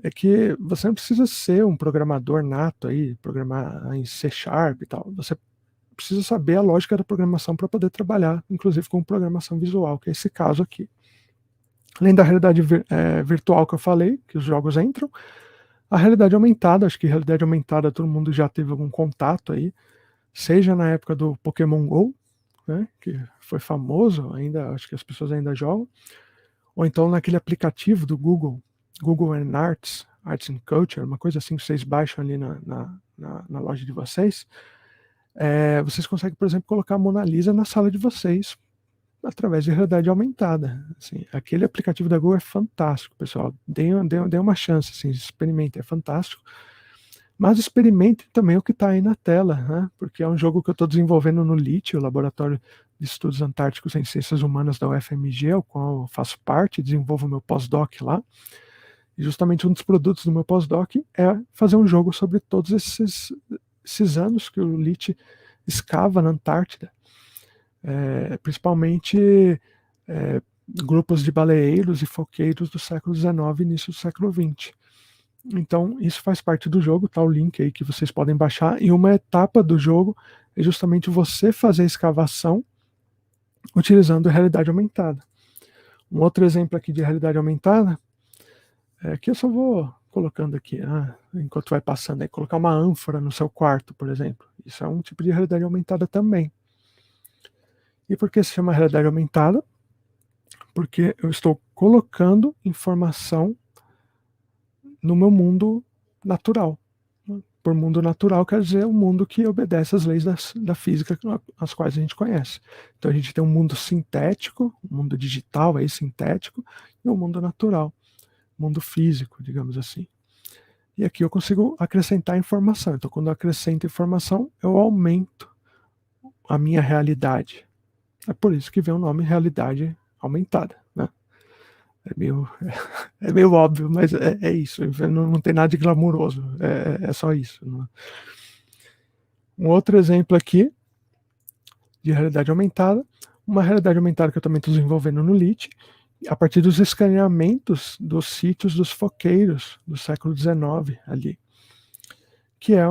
é que você não precisa ser um programador nato aí, programar em C# e tal. Você precisa saber a lógica da programação para poder trabalhar, inclusive com programação visual, que é esse caso aqui. Além da realidade virtual que eu falei, que os jogos entram, a realidade aumentada, acho que realidade aumentada todo mundo já teve algum contato aí, seja na época do Pokémon GO, né, que foi famoso, ainda acho que as pessoas ainda jogam, ou então naquele aplicativo do Google and Arts and Culture, uma coisa assim que vocês baixam ali na loja de vocês. Vocês conseguem, por exemplo, colocar a Mona Lisa na sala de vocês através de realidade aumentada. Assim, aquele aplicativo da Google é fantástico, pessoal. Dê uma chance, assim, experimentem, é fantástico. Mas experimentem também o que está aí na tela, né? Porque é um jogo que eu estou desenvolvendo no LIT, o Laboratório de Estudos Antárticos em Ciências Humanas da UFMG, ao qual eu faço parte, desenvolvo meu pós-doc lá. E justamente um dos produtos do meu pós-doc é fazer um jogo sobre todos esses anos que o LIT escava na Antártida. Principalmente grupos de baleeiros e foqueiros do século XIX e início do século XX. Então, isso faz parte do jogo, tá o link aí que vocês podem baixar, e uma etapa do jogo é justamente você fazer a escavação utilizando a realidade aumentada. Um outro exemplo aqui de realidade aumentada, que eu só vou colocando aqui, enquanto vai passando aí, colocar uma ânfora no seu quarto, por exemplo. Isso é um tipo de realidade aumentada também. E por que se chama realidade aumentada? Porque eu estou colocando informação no meu mundo natural. Por mundo natural quer dizer o mundo que obedece às leis da física, as quais a gente conhece. Então a gente tem um mundo sintético, um mundo digital aí sintético, e um mundo natural, mundo físico, digamos assim. E aqui eu consigo acrescentar informação. Então quando eu acrescento informação, eu aumento a minha realidade. É por isso que vem o nome realidade aumentada, né? É meio óbvio, mas é isso. Não tem nada de glamuroso. É só isso. Né? Um outro exemplo aqui de realidade aumentada. Uma realidade aumentada que eu também estou desenvolvendo no LIT, a partir dos escaneamentos dos sítios dos foqueiros do século XIX ali. Que é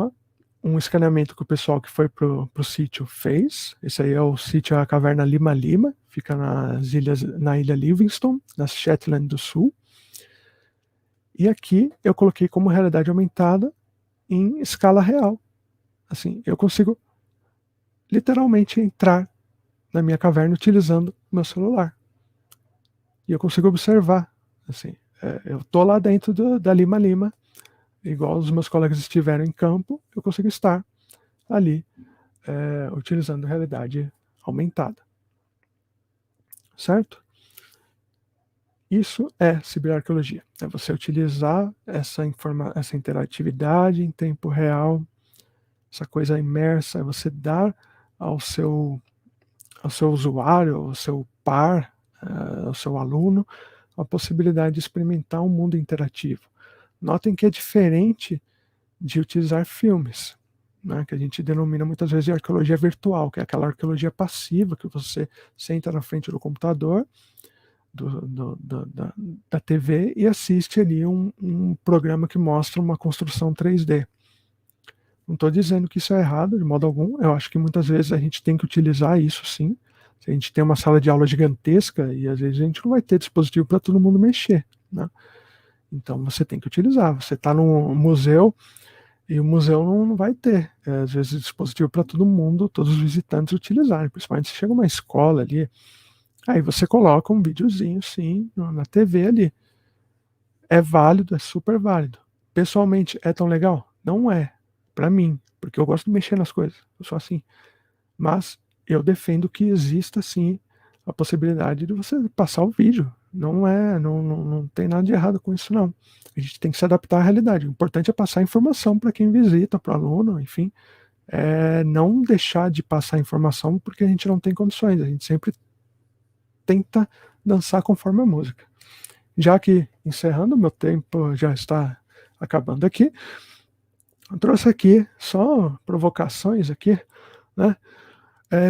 um escaneamento que o pessoal que foi pro sítio fez. Esse aí é o sítio A Caverna Lima Lima, fica na ilha Livingston, na Shetland do Sul. E aqui eu coloquei como realidade aumentada em escala real. Assim, eu consigo literalmente entrar na minha caverna utilizando meu celular. E eu consigo observar, assim, eu tô lá dentro da Lima Lima, igual os meus colegas estiveram em campo, eu consigo estar ali utilizando realidade aumentada. Certo? Isso é ciberarqueologia. É você utilizar essa interatividade em tempo real, essa coisa imersa, é você dar ao seu usuário, ao seu par, ao seu aluno, a possibilidade de experimentar um mundo interativo. Notem que é diferente de utilizar filmes, né, que a gente denomina muitas vezes de arqueologia virtual, que é aquela arqueologia passiva, que você senta na frente do computador, da TV e assiste ali um programa que mostra uma construção 3D. Não estou dizendo que isso é errado, de modo algum. Eu acho que muitas vezes a gente tem que utilizar isso, sim. Se a gente tem uma sala de aula gigantesca e às vezes a gente não vai ter dispositivo para todo mundo mexer, né? Então você tem que utilizar. Você está num museu e o museu não vai ter, às vezes, dispositivo para todo mundo, todos os visitantes utilizarem. Principalmente se chega uma escola ali, aí você coloca um videozinho, sim, na TV ali. É válido, é super válido. Pessoalmente, é tão legal? Não é. Para mim, porque eu gosto de mexer nas coisas. Eu sou assim. Mas eu defendo que exista, sim, a possibilidade de você passar o vídeo. Não tem nada de errado com isso, não. A gente tem que se adaptar à realidade. O importante é passar informação para quem visita, para o aluno, enfim. Não deixar de passar informação porque a gente não tem condições. A gente sempre tenta dançar conforme a música. Já que, encerrando, meu tempo já está acabando aqui, eu trouxe aqui só provocações aqui, né?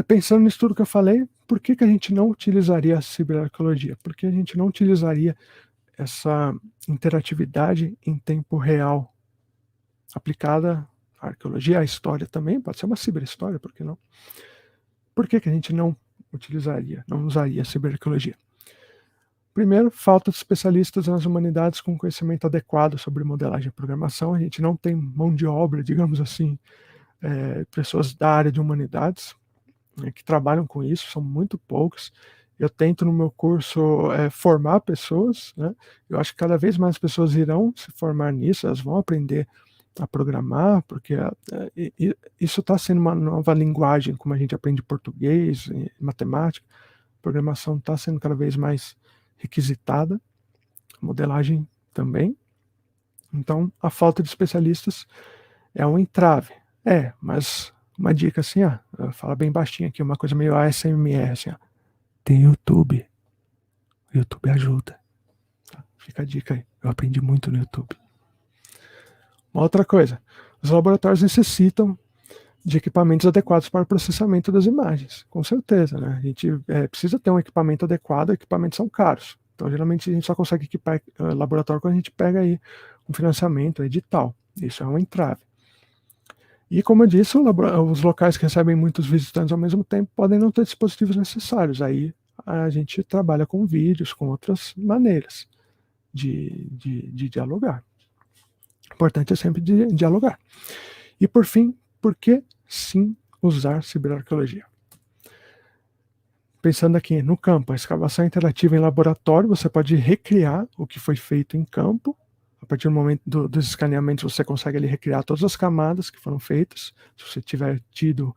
Pensando nisso tudo que eu falei, por que a gente não utilizaria a ciberarqueologia? Por que a gente não utilizaria essa interatividade em tempo real aplicada à arqueologia, à história também? Pode ser uma ciberhistória, por que não? Por que a gente não usaria a ciberarqueologia? Primeiro, falta de especialistas nas humanidades com conhecimento adequado sobre modelagem e programação. A gente não tem mão de obra, digamos assim, pessoas da área de humanidades, né, que trabalham com isso, são muito poucos. Eu tento no meu curso formar pessoas, né? Eu acho que cada vez mais pessoas irão se formar nisso, elas vão aprender a programar, porque isso está sendo uma nova linguagem, como a gente aprende português, matemática. A programação está sendo cada vez mais requisitada, modelagem também. Então, a falta de especialistas é um entrave. Mas uma dica assim, fala bem baixinho aqui, uma coisa meio ASMR, assim, tem YouTube. O YouTube ajuda. Tá? Fica a dica aí. Eu aprendi muito no YouTube. Uma outra coisa, os laboratórios necessitam de equipamentos adequados para o processamento das imagens. Com certeza, né? A gente precisa ter um equipamento adequado, equipamentos são caros. Então, geralmente, a gente só consegue equipar laboratório quando a gente pega aí um financiamento, edital. Isso é um entrave. E, como eu disse, os locais que recebem muitos visitantes ao mesmo tempo podem não ter dispositivos necessários. Aí a gente trabalha com vídeos, com outras maneiras de dialogar. O importante é sempre dialogar. E, por fim, por que sim usar ciberarqueologia? Pensando aqui no campo, a escavação interativa em laboratório, você pode recriar o que foi feito em campo. A partir do momento dos escaneamentos, você consegue ali recriar todas as camadas que foram feitas. Se você tiver tido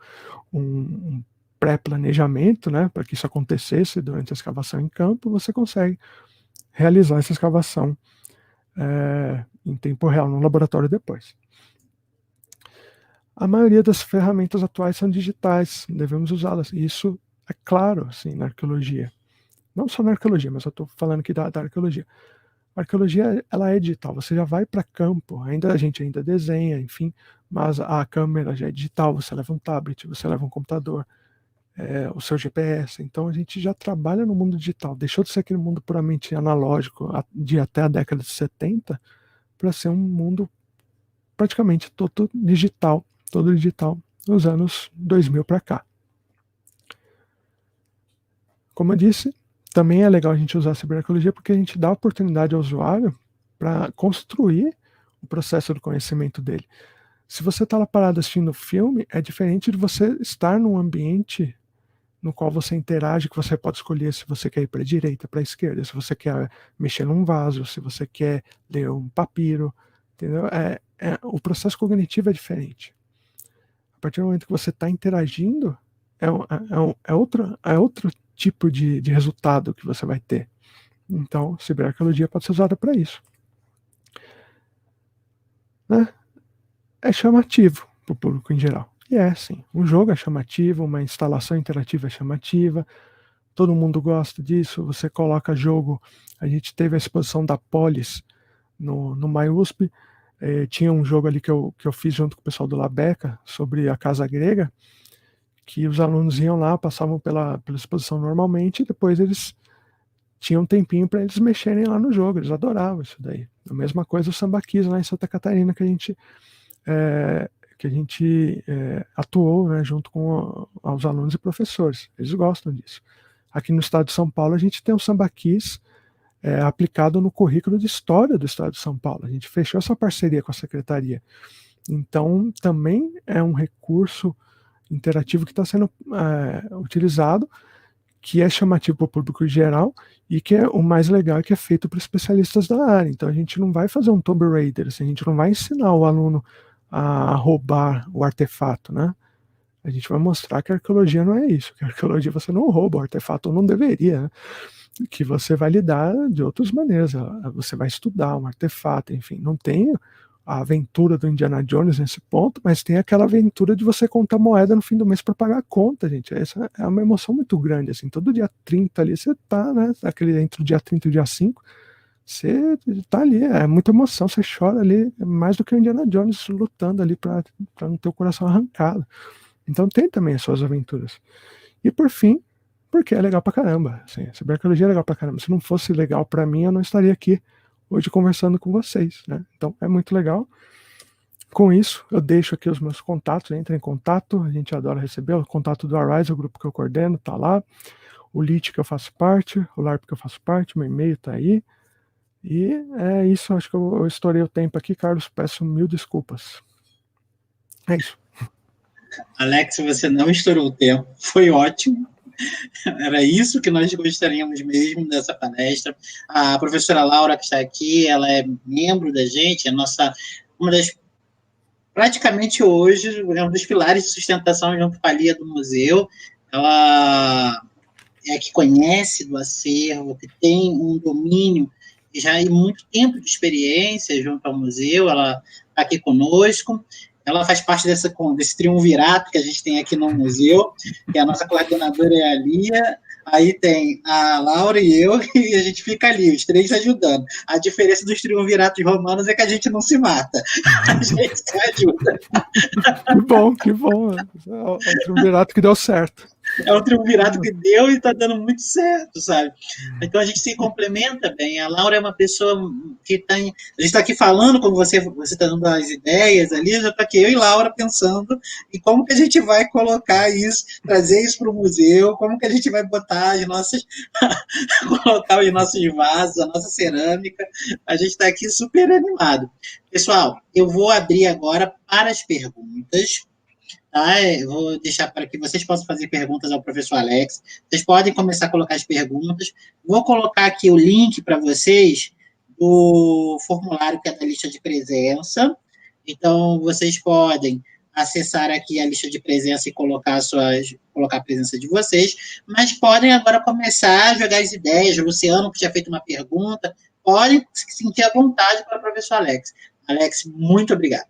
um pré-planejamento, né, para que isso acontecesse durante a escavação em campo, você consegue realizar essa escavação em tempo real no laboratório depois. A maioria das ferramentas atuais são digitais, devemos usá-las. Isso é claro, assim, na arqueologia. Não só na arqueologia, mas eu estou falando aqui da arqueologia. A arqueologia, ela é digital, você já vai para campo, a gente ainda desenha, enfim, mas a câmera já é digital, você leva um tablet, você leva um computador, o seu GPS, então a gente já trabalha no mundo digital, deixou de ser aquele mundo puramente analógico de até a década de 70 para ser um mundo praticamente todo digital nos anos 2000 para cá. Como eu disse, também é legal a gente usar a ciberarqueologia porque a gente dá a oportunidade ao usuário para construir o processo do conhecimento dele. Se você está lá parado assistindo o filme, é diferente de você estar num ambiente no qual você interage, que você pode escolher se você quer ir para a direita, para a esquerda, se você quer mexer num vaso, se você quer ler um papiro, entendeu? O processo cognitivo é diferente. A partir do momento que você está interagindo, é outro tipo de resultado que você vai ter. Então, ciberarqueologia pode ser usada para isso. Né? É chamativo para o público em geral. E sim, um jogo é chamativo, uma instalação interativa é chamativa, todo mundo gosta disso, você coloca jogo, a gente teve a exposição da Polis no MyUSP, tinha um jogo ali que eu fiz junto com o pessoal do Labeca, sobre a Casa Grega, que os alunos iam lá, passavam pela exposição normalmente, e depois eles tinham um tempinho para eles mexerem lá no jogo, eles adoravam isso daí. A mesma coisa o Samba Kids lá em Santa Catarina, que a gente atuou, né, junto com os alunos e professores. Eles gostam disso. Aqui no estado de São Paulo, a gente tem o Samba Kids aplicado no currículo de História do estado de São Paulo. A gente fechou essa parceria com a secretaria. Então, também é um recurso interativo que está sendo utilizado, que é chamativo para o público em geral, e que é o mais legal, que é feito para especialistas da área. Então, a gente não vai fazer um Tomb Raider, assim, a gente não vai ensinar o aluno a roubar o artefato, né? A gente vai mostrar que a arqueologia não é isso, que a arqueologia você não rouba o artefato, ou não deveria, né? Que você vai lidar de outras maneiras, você vai estudar um artefato, enfim, não tem a aventura do Indiana Jones nesse ponto, mas tem aquela aventura de você contar moeda no fim do mês para pagar a conta, gente. Essa é uma emoção muito grande, assim, todo dia 30 ali você tá, né, entre o dia 30 e o dia 5, você tá ali, é muita emoção, você chora ali, é mais do que o Indiana Jones lutando ali para não ter o coração arrancado. Então tem também as suas aventuras. E por fim, porque é legal pra caramba, assim, a ciberarqueologia é legal pra caramba. Se não fosse legal pra mim, eu não estaria aqui hoje conversando com vocês, né? Então é muito legal. Com isso, eu deixo aqui os meus contatos, entrem em contato, a gente adora receber o contato do Arise, o grupo que eu coordeno, tá lá, o LIT que eu faço parte, o LARP que eu faço parte, meu e-mail tá aí, e é isso, acho que eu estourei o tempo aqui, Carlos, peço 1000 desculpas. É isso. Alex, você não estourou o tempo, foi ótimo. Era isso que nós gostaríamos mesmo dessa palestra. A professora Laura, que está aqui, ela é membro da gente, praticamente hoje, é um dos pilares de sustentação junto com a Lia do museu. Ela é que conhece do acervo, que tem um domínio já e muito tempo de experiência junto ao museu, ela está aqui conosco. Ela faz parte desse triunvirato que a gente tem aqui no museu, que a nossa coordenadora é a Lia, aí tem a Laura e eu, e a gente fica ali, os três ajudando. A diferença dos triunviratos romanos é que a gente não se mata, a gente se ajuda. Que bom. É o triunvirato que deu certo. É um triunvirato que deu e está dando muito certo, sabe? Então a gente se complementa bem. A Laura é uma pessoa que a gente está aqui falando, como você está dando as ideias ali, já está aqui eu e Laura pensando em como que a gente vai colocar isso, trazer isso para o museu, como que a gente vai botar as nossas, colocar os nossos vasos, a nossa cerâmica. A gente está aqui super animado. Pessoal, eu vou abrir agora para as perguntas. Eu vou deixar para que vocês possam fazer perguntas ao professor Alex. Vocês podem começar a colocar as perguntas. Vou colocar aqui o link para vocês do formulário que é da lista de presença. Então, vocês podem acessar aqui a lista de presença e colocar a presença de vocês, mas podem agora começar a jogar as ideias. O Luciano, que tinha feito uma pergunta, podem se sentir à vontade para o professor Alex. Alex, muito obrigado.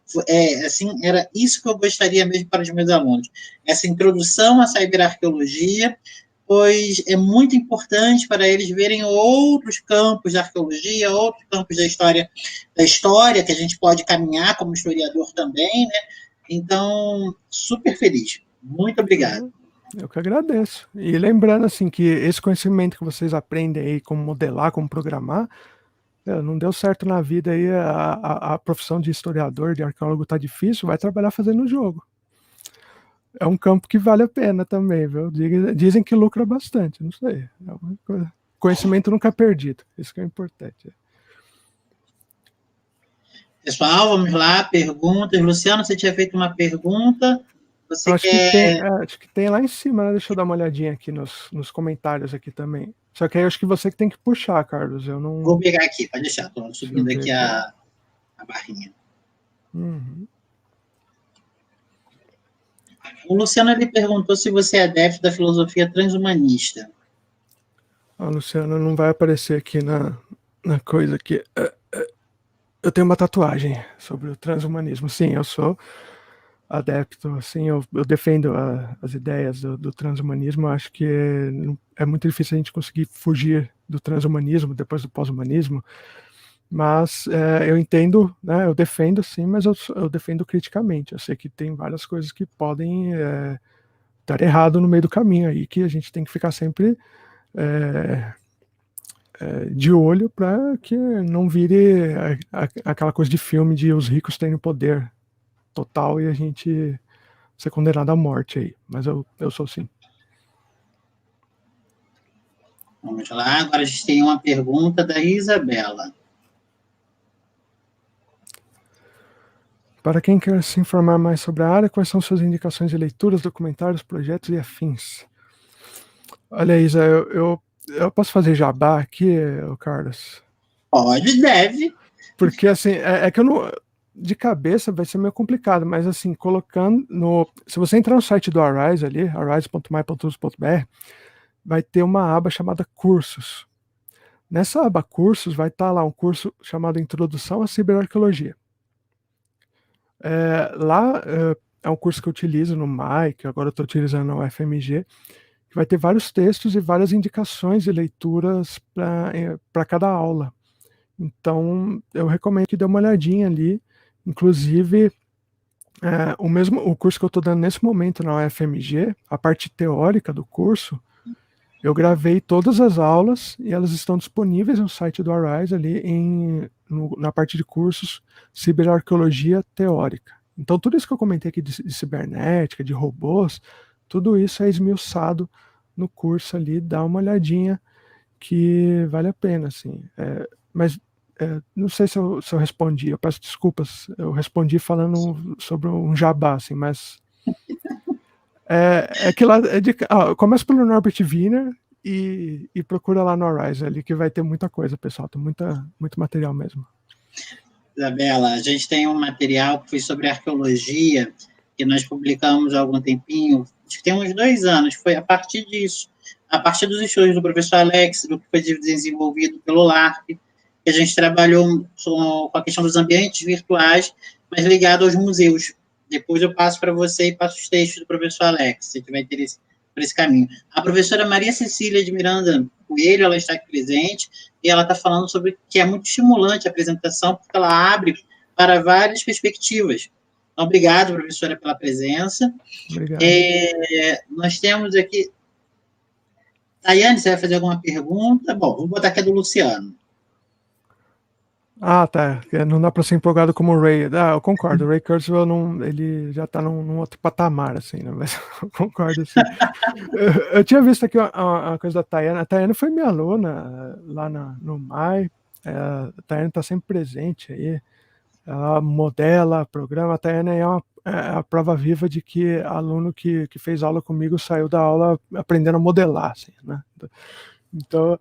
Era isso que eu gostaria mesmo para os meus alunos. Essa introdução à ciberarqueologia, pois é muito importante para eles verem outros campos da arqueologia, outros campos da história que a gente pode caminhar como historiador também, né? Então, super feliz. Muito obrigado. Eu que agradeço. E lembrando, assim, que esse conhecimento que vocês aprendem aí, como modelar, como programar, não deu certo na vida aí, a profissão de historiador, de arqueólogo tá difícil, vai trabalhar fazendo o jogo. É um campo que vale a pena também, viu? Dizem que lucra bastante, não sei. Conhecimento nunca é perdido, isso que é importante. Pessoal, vamos lá, perguntas. Luciano, você tinha feito uma pergunta. Você acho quer... acho que tem lá em cima, né? Deixa eu dar uma olhadinha aqui nos comentários aqui também. Só que aí eu acho que você que tem que puxar, Carlos. Eu não. Vou pegar aqui, pode deixar. Estou subindo aqui aqui. a barrinha. Uhum. O Luciano ele perguntou se você é adepto da filosofia transhumanista. A Luciana não vai aparecer aqui na coisa aqui. Eu tenho uma tatuagem sobre o transhumanismo. Sim, eu sou adepto, assim, eu defendo as ideias do transhumanismo. Eu acho que é muito difícil a gente conseguir fugir do transhumanismo depois do pós-humanismo, mas eu entendo, né, eu defendo sim, mas eu defendo criticamente. Eu sei que tem várias coisas que podem dar errado no meio do caminho aí, que a gente tem que ficar sempre de olho para que não vire aquela coisa de filme de os ricos terem poder total e a gente ser condenado à morte aí. Mas eu sou sim. Vamos lá, agora a gente tem uma pergunta da Isabela. Para quem quer se informar mais sobre a área, quais são suas indicações de leituras, documentários, projetos e afins? Olha, Isa, eu posso fazer jabá aqui, Carlos? Pode, deve. Porque, assim, é que eu não... De cabeça vai ser meio complicado, mas, assim, colocando no... Se você entrar no site do Arise ali, arise.my.us.br, vai ter uma aba chamada Cursos. Nessa aba Cursos vai estar lá um curso chamado Introdução à Ciberarqueologia. Lá é um curso que eu utilizo no MAI, que agora eu estou utilizando no UFMG, que vai ter vários textos e várias indicações de leituras para cada aula. Então, eu recomendo que dê uma olhadinha ali. Inclusive, o curso que eu estou dando nesse momento na UFMG, a parte teórica do curso, eu gravei todas as aulas e elas estão disponíveis no site do Arise ali na parte de cursos Ciberarqueologia Teórica. Então, tudo isso que eu comentei aqui de cibernética, de robôs, tudo isso é esmiuçado no curso ali, dá uma olhadinha que vale a pena, assim. Mas não sei se eu respondi, eu peço desculpas, eu respondi falando sobre um jabá, assim, mas que lá começa pelo Norbert Wiener e procura lá no Arise ali, que vai ter muita coisa, pessoal, tem muito material mesmo. Isabela, a gente tem um material que foi sobre arqueologia, que nós publicamos há algum tempinho, acho que tem uns 2 anos, foi a partir disso, a partir dos estudos do professor Alex, do que foi desenvolvido pelo LARP, que a gente trabalhou com a questão dos ambientes virtuais, mas ligado aos museus. Depois eu passo para você e passo os textos do professor Alex, se tiver interesse por esse caminho. A professora Maria Cecília de Miranda Coelho, ela está aqui presente, e ela está falando sobre que é muito estimulante a apresentação, porque ela abre para várias perspectivas. Então, obrigado, professora, pela presença. Obrigado. Nós temos aqui... Tayane, você vai fazer alguma pergunta? Bom, vou botar aqui a do Luciano. Ah, tá. Não dá para ser empolgado como o Ray. Eu concordo. O Ray Kurzweil ele já está num outro patamar, assim, né? Mas eu concordo, assim. eu tinha visto aqui uma coisa da Tayane. A Tayane foi minha aluna lá no MAI. A Tayane está sempre presente aí. Ela modela, programa. A Tayane é a prova viva de que aluno que fez aula comigo saiu da aula aprendendo a modelar, assim, né? Então...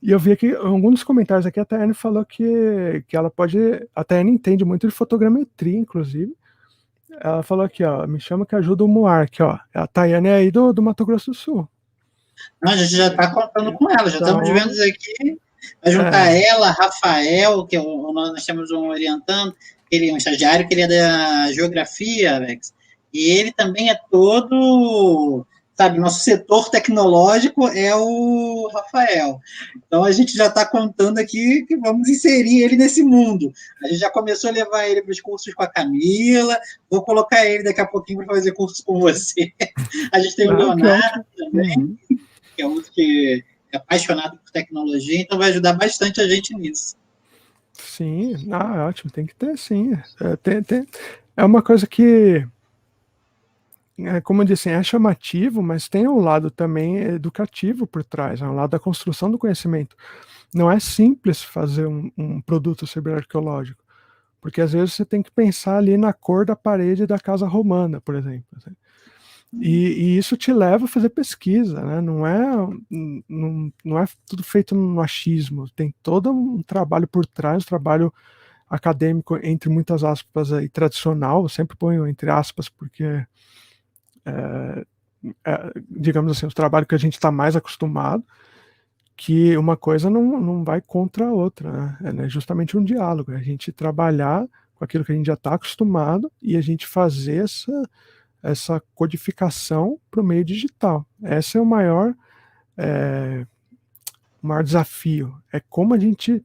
E eu vi aqui, alguns dos comentários aqui, a Tayane falou que ela pode... A Tayane entende muito de fotogrametria, inclusive. Ela falou aqui, ó, me chama que ajuda o Moar, aqui, ó. A Tayane é aí do Mato Grosso do Sul. Não, a gente já está contando com ela, já estamos vendo aqui. Vai juntar ela, Rafael, que nós temos um orientando, ele é um estagiário, que ele é da geografia, Alex. E ele também é todo... Sabe, nosso setor tecnológico é o Rafael. Então, a gente já está contando aqui que vamos inserir ele nesse mundo. A gente já começou a levar ele para os cursos com a Camila, vou colocar ele daqui a pouquinho para fazer curso com você. A gente tem o Leonardo também, que é outro que é apaixonado por tecnologia, então vai ajudar bastante a gente nisso. Sim, é ótimo, tem que ter, sim. É uma coisa que... como eu disse, é chamativo, mas tem um lado também educativo por trás, um lado da construção do conhecimento. Não é simples fazer um produto ciberarqueológico, Porque às vezes você tem que pensar ali na cor da parede da casa romana, por exemplo. Assim. E isso te leva a fazer pesquisa, né? Não é tudo feito no achismo, tem todo um trabalho por trás, um trabalho acadêmico, entre muitas aspas, e tradicional, eu sempre ponho entre aspas, porque, digamos assim, o trabalho que a gente está mais acostumado, que uma coisa não vai contra a outra, né? É justamente um diálogo, é a gente trabalhar com aquilo que a gente já está acostumado e a gente fazer essa codificação para o meio digital. Esse é o maior desafio, é como a gente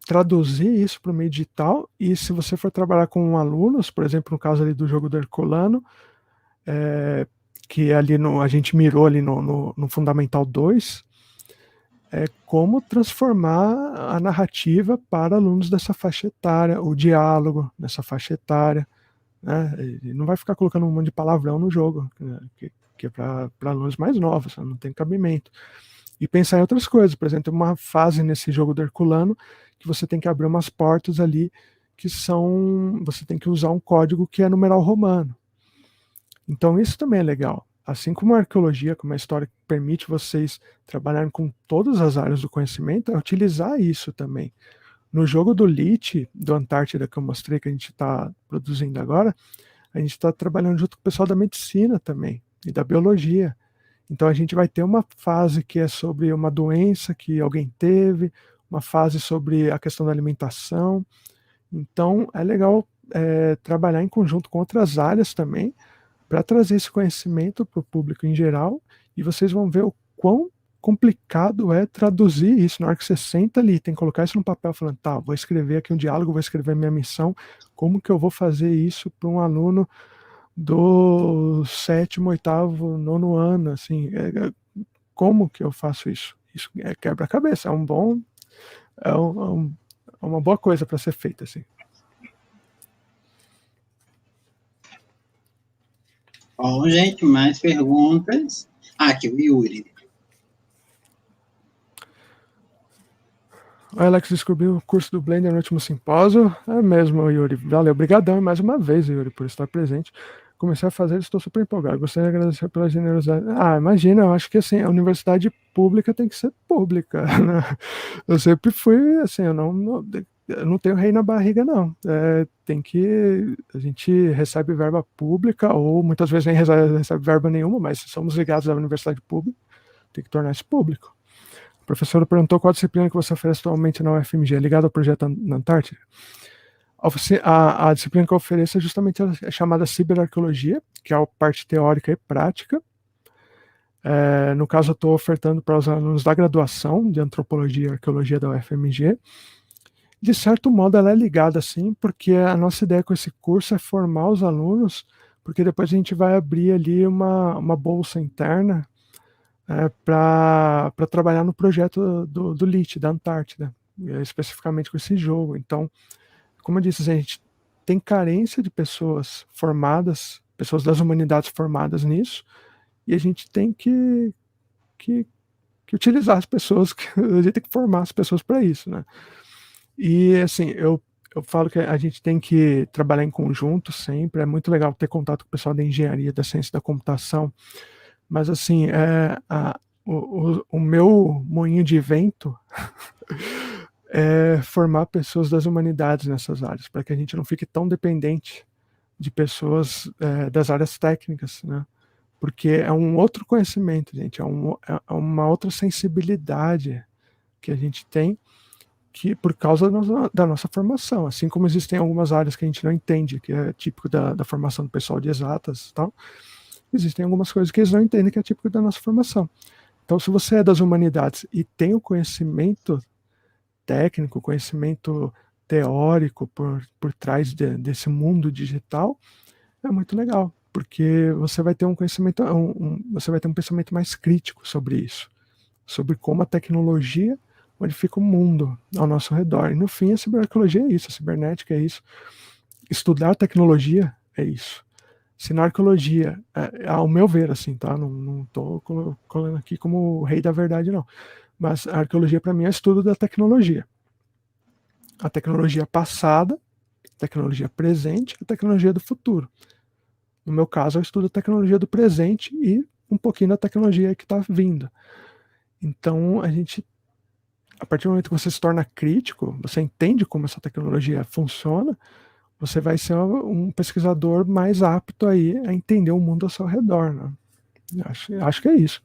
traduzir isso para o meio digital, e se você for trabalhar com alunos, por exemplo, no caso ali do jogo do Herculano, que ali a gente mirou ali no Fundamental 2, é como transformar a narrativa para alunos dessa faixa etária, o diálogo nessa faixa etária, né? Ele não vai ficar colocando um monte de palavrão no jogo, né? que é para alunos mais novos, não tem cabimento. E pensar em outras coisas, por exemplo, uma fase nesse jogo do Herculano que você tem que abrir umas portas ali que você tem que usar um código que é numeral romano. Então isso também é legal. Assim como a arqueologia, como a história que permite vocês trabalharem com todas as áreas do conhecimento, é utilizar isso também. No jogo do Lich, do Antártida, que eu mostrei, que a gente está produzindo agora, a gente está trabalhando junto com o pessoal da medicina também, e da biologia. Então a gente vai ter uma fase que é sobre uma doença que alguém teve, uma fase sobre a questão da alimentação. Então é legal trabalhar em conjunto com outras áreas também, para trazer esse conhecimento para o público em geral, e vocês vão ver o quão complicado é traduzir isso. Na hora que você senta ali, tem que colocar isso no papel, falando, tá, vou escrever aqui um diálogo, vou escrever minha missão, como que eu vou fazer isso para um aluno do 7º, 8º, 9º ano, assim, como que eu faço isso? Isso é quebra-cabeça, é uma boa coisa para ser feita, assim. Bom, gente, mais perguntas? Aqui, o Yuri. O Alex descobriu o curso do Blender no último simpósio. É mesmo, Yuri. Valeu. Obrigadão mais uma vez, Yuri, por estar presente. Comecei a fazer, estou super empolgado. Gostaria de agradecer pela generosidade. Imagina, eu acho que assim, a universidade pública tem que ser pública, né? Eu sempre fui assim, eu não tenho rei na barriga, não. A gente recebe verba pública, ou muitas vezes nem recebe verba nenhuma, mas se somos ligados à universidade pública, tem que tornar isso público. A professora perguntou qual disciplina que você oferece atualmente na UFMG, ligada ao projeto na Antártida. A disciplina que eu ofereço é justamente a chamada ciberarqueologia, que é a parte teórica e prática. No caso, eu estou ofertando para os alunos da graduação de Antropologia e Arqueologia da UFMG. De certo modo, ela é ligada, sim, porque a nossa ideia com esse curso é formar os alunos, porque depois a gente vai abrir ali uma bolsa interna para trabalhar no projeto do LIT, da Antártida, especificamente com esse jogo. Então, como eu disse, a gente tem carência de pessoas formadas, pessoas das humanidades formadas nisso, e a gente tem que utilizar as pessoas, a gente tem que formar as pessoas para isso, né? E, assim, eu falo que a gente tem que trabalhar em conjunto sempre, é muito legal ter contato com o pessoal da engenharia, da ciência da computação, mas, assim, o meu moinho de vento é formar pessoas das humanidades nessas áreas, para que a gente não fique tão dependente de pessoas das áreas técnicas, né? Porque é um outro conhecimento, gente, é uma outra sensibilidade que a gente tem, que por causa da nossa formação, assim como existem algumas áreas que a gente não entende, que é típico da formação do pessoal de exatas e tal, existem algumas coisas que eles não entendem que é típico da nossa formação. Então, se você é das humanidades e tem o conhecimento técnico, conhecimento teórico por trás desse mundo digital, é muito legal, porque você vai ter um conhecimento, você vai ter um pensamento mais crítico sobre isso, sobre como a tecnologia modifica o mundo ao nosso redor. E no fim, a ciberarqueologia é isso, a cibernética é isso. Estudar tecnologia é isso. Se na arqueologia, ao meu ver, assim, tá? Não estou colocando aqui como o rei da verdade, não. Mas a arqueologia, para mim, é o estudo da tecnologia. a tecnologia passada, a tecnologia presente e a tecnologia do futuro. No meu caso, eu estudo a tecnologia do presente e um pouquinho da tecnologia que está vindo. Então, a partir do momento que você se torna crítico, você entende como essa tecnologia funciona, você vai ser um pesquisador mais apto aí a entender o mundo ao seu redor, né? Acho que é isso.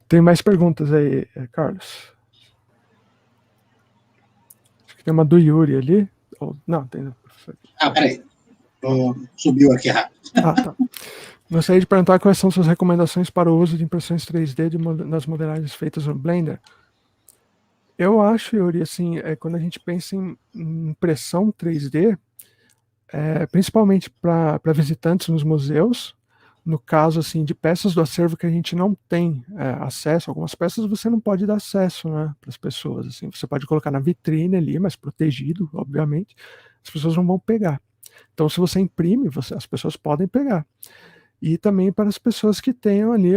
Tem mais perguntas aí, Carlos? Acho que tem uma do Yuri ali. Não, tem. Peraí. Subiu aqui rápido. Tá. Gostaria de perguntar quais são suas recomendações para o uso de impressões 3D nas modelagens feitas no Blender. Eu acho, Yuri, assim, quando a gente pensa em impressão 3D, principalmente para visitantes nos museus, no caso assim de peças do acervo que a gente não tem acesso, algumas peças você não pode dar acesso, né, para as pessoas. Assim, você pode colocar na vitrine ali, mas protegido, obviamente, as pessoas não vão pegar. Então, se você imprime, as pessoas podem pegar. E também para as pessoas que tenham ali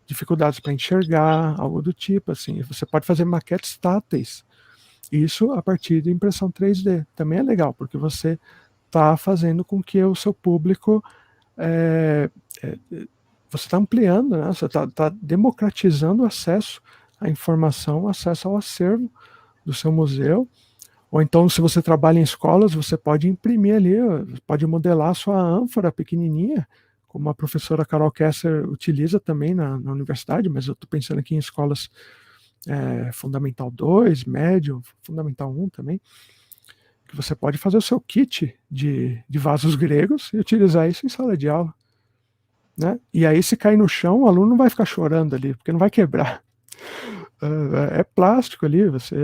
dificuldades para enxergar, algo do tipo, assim. Você pode fazer maquetes táteis, isso a partir de impressão 3D. Também é legal, porque você está fazendo com que o seu público você está ampliando, né? Você está democratizando o acesso à informação, acesso ao acervo do seu museu. Ou então, se você trabalha em escolas, você pode imprimir ali, pode modelar a sua ânfora pequenininha, como a professora Carol Kessler utiliza também na universidade, mas eu estou pensando aqui em escolas Fundamental 2, médio, Fundamental 1 também, que você pode fazer o seu kit de vasos gregos e utilizar isso em sala de aula. Né? E aí, se cair no chão, o aluno não vai ficar chorando ali, porque não vai quebrar. É plástico ali, você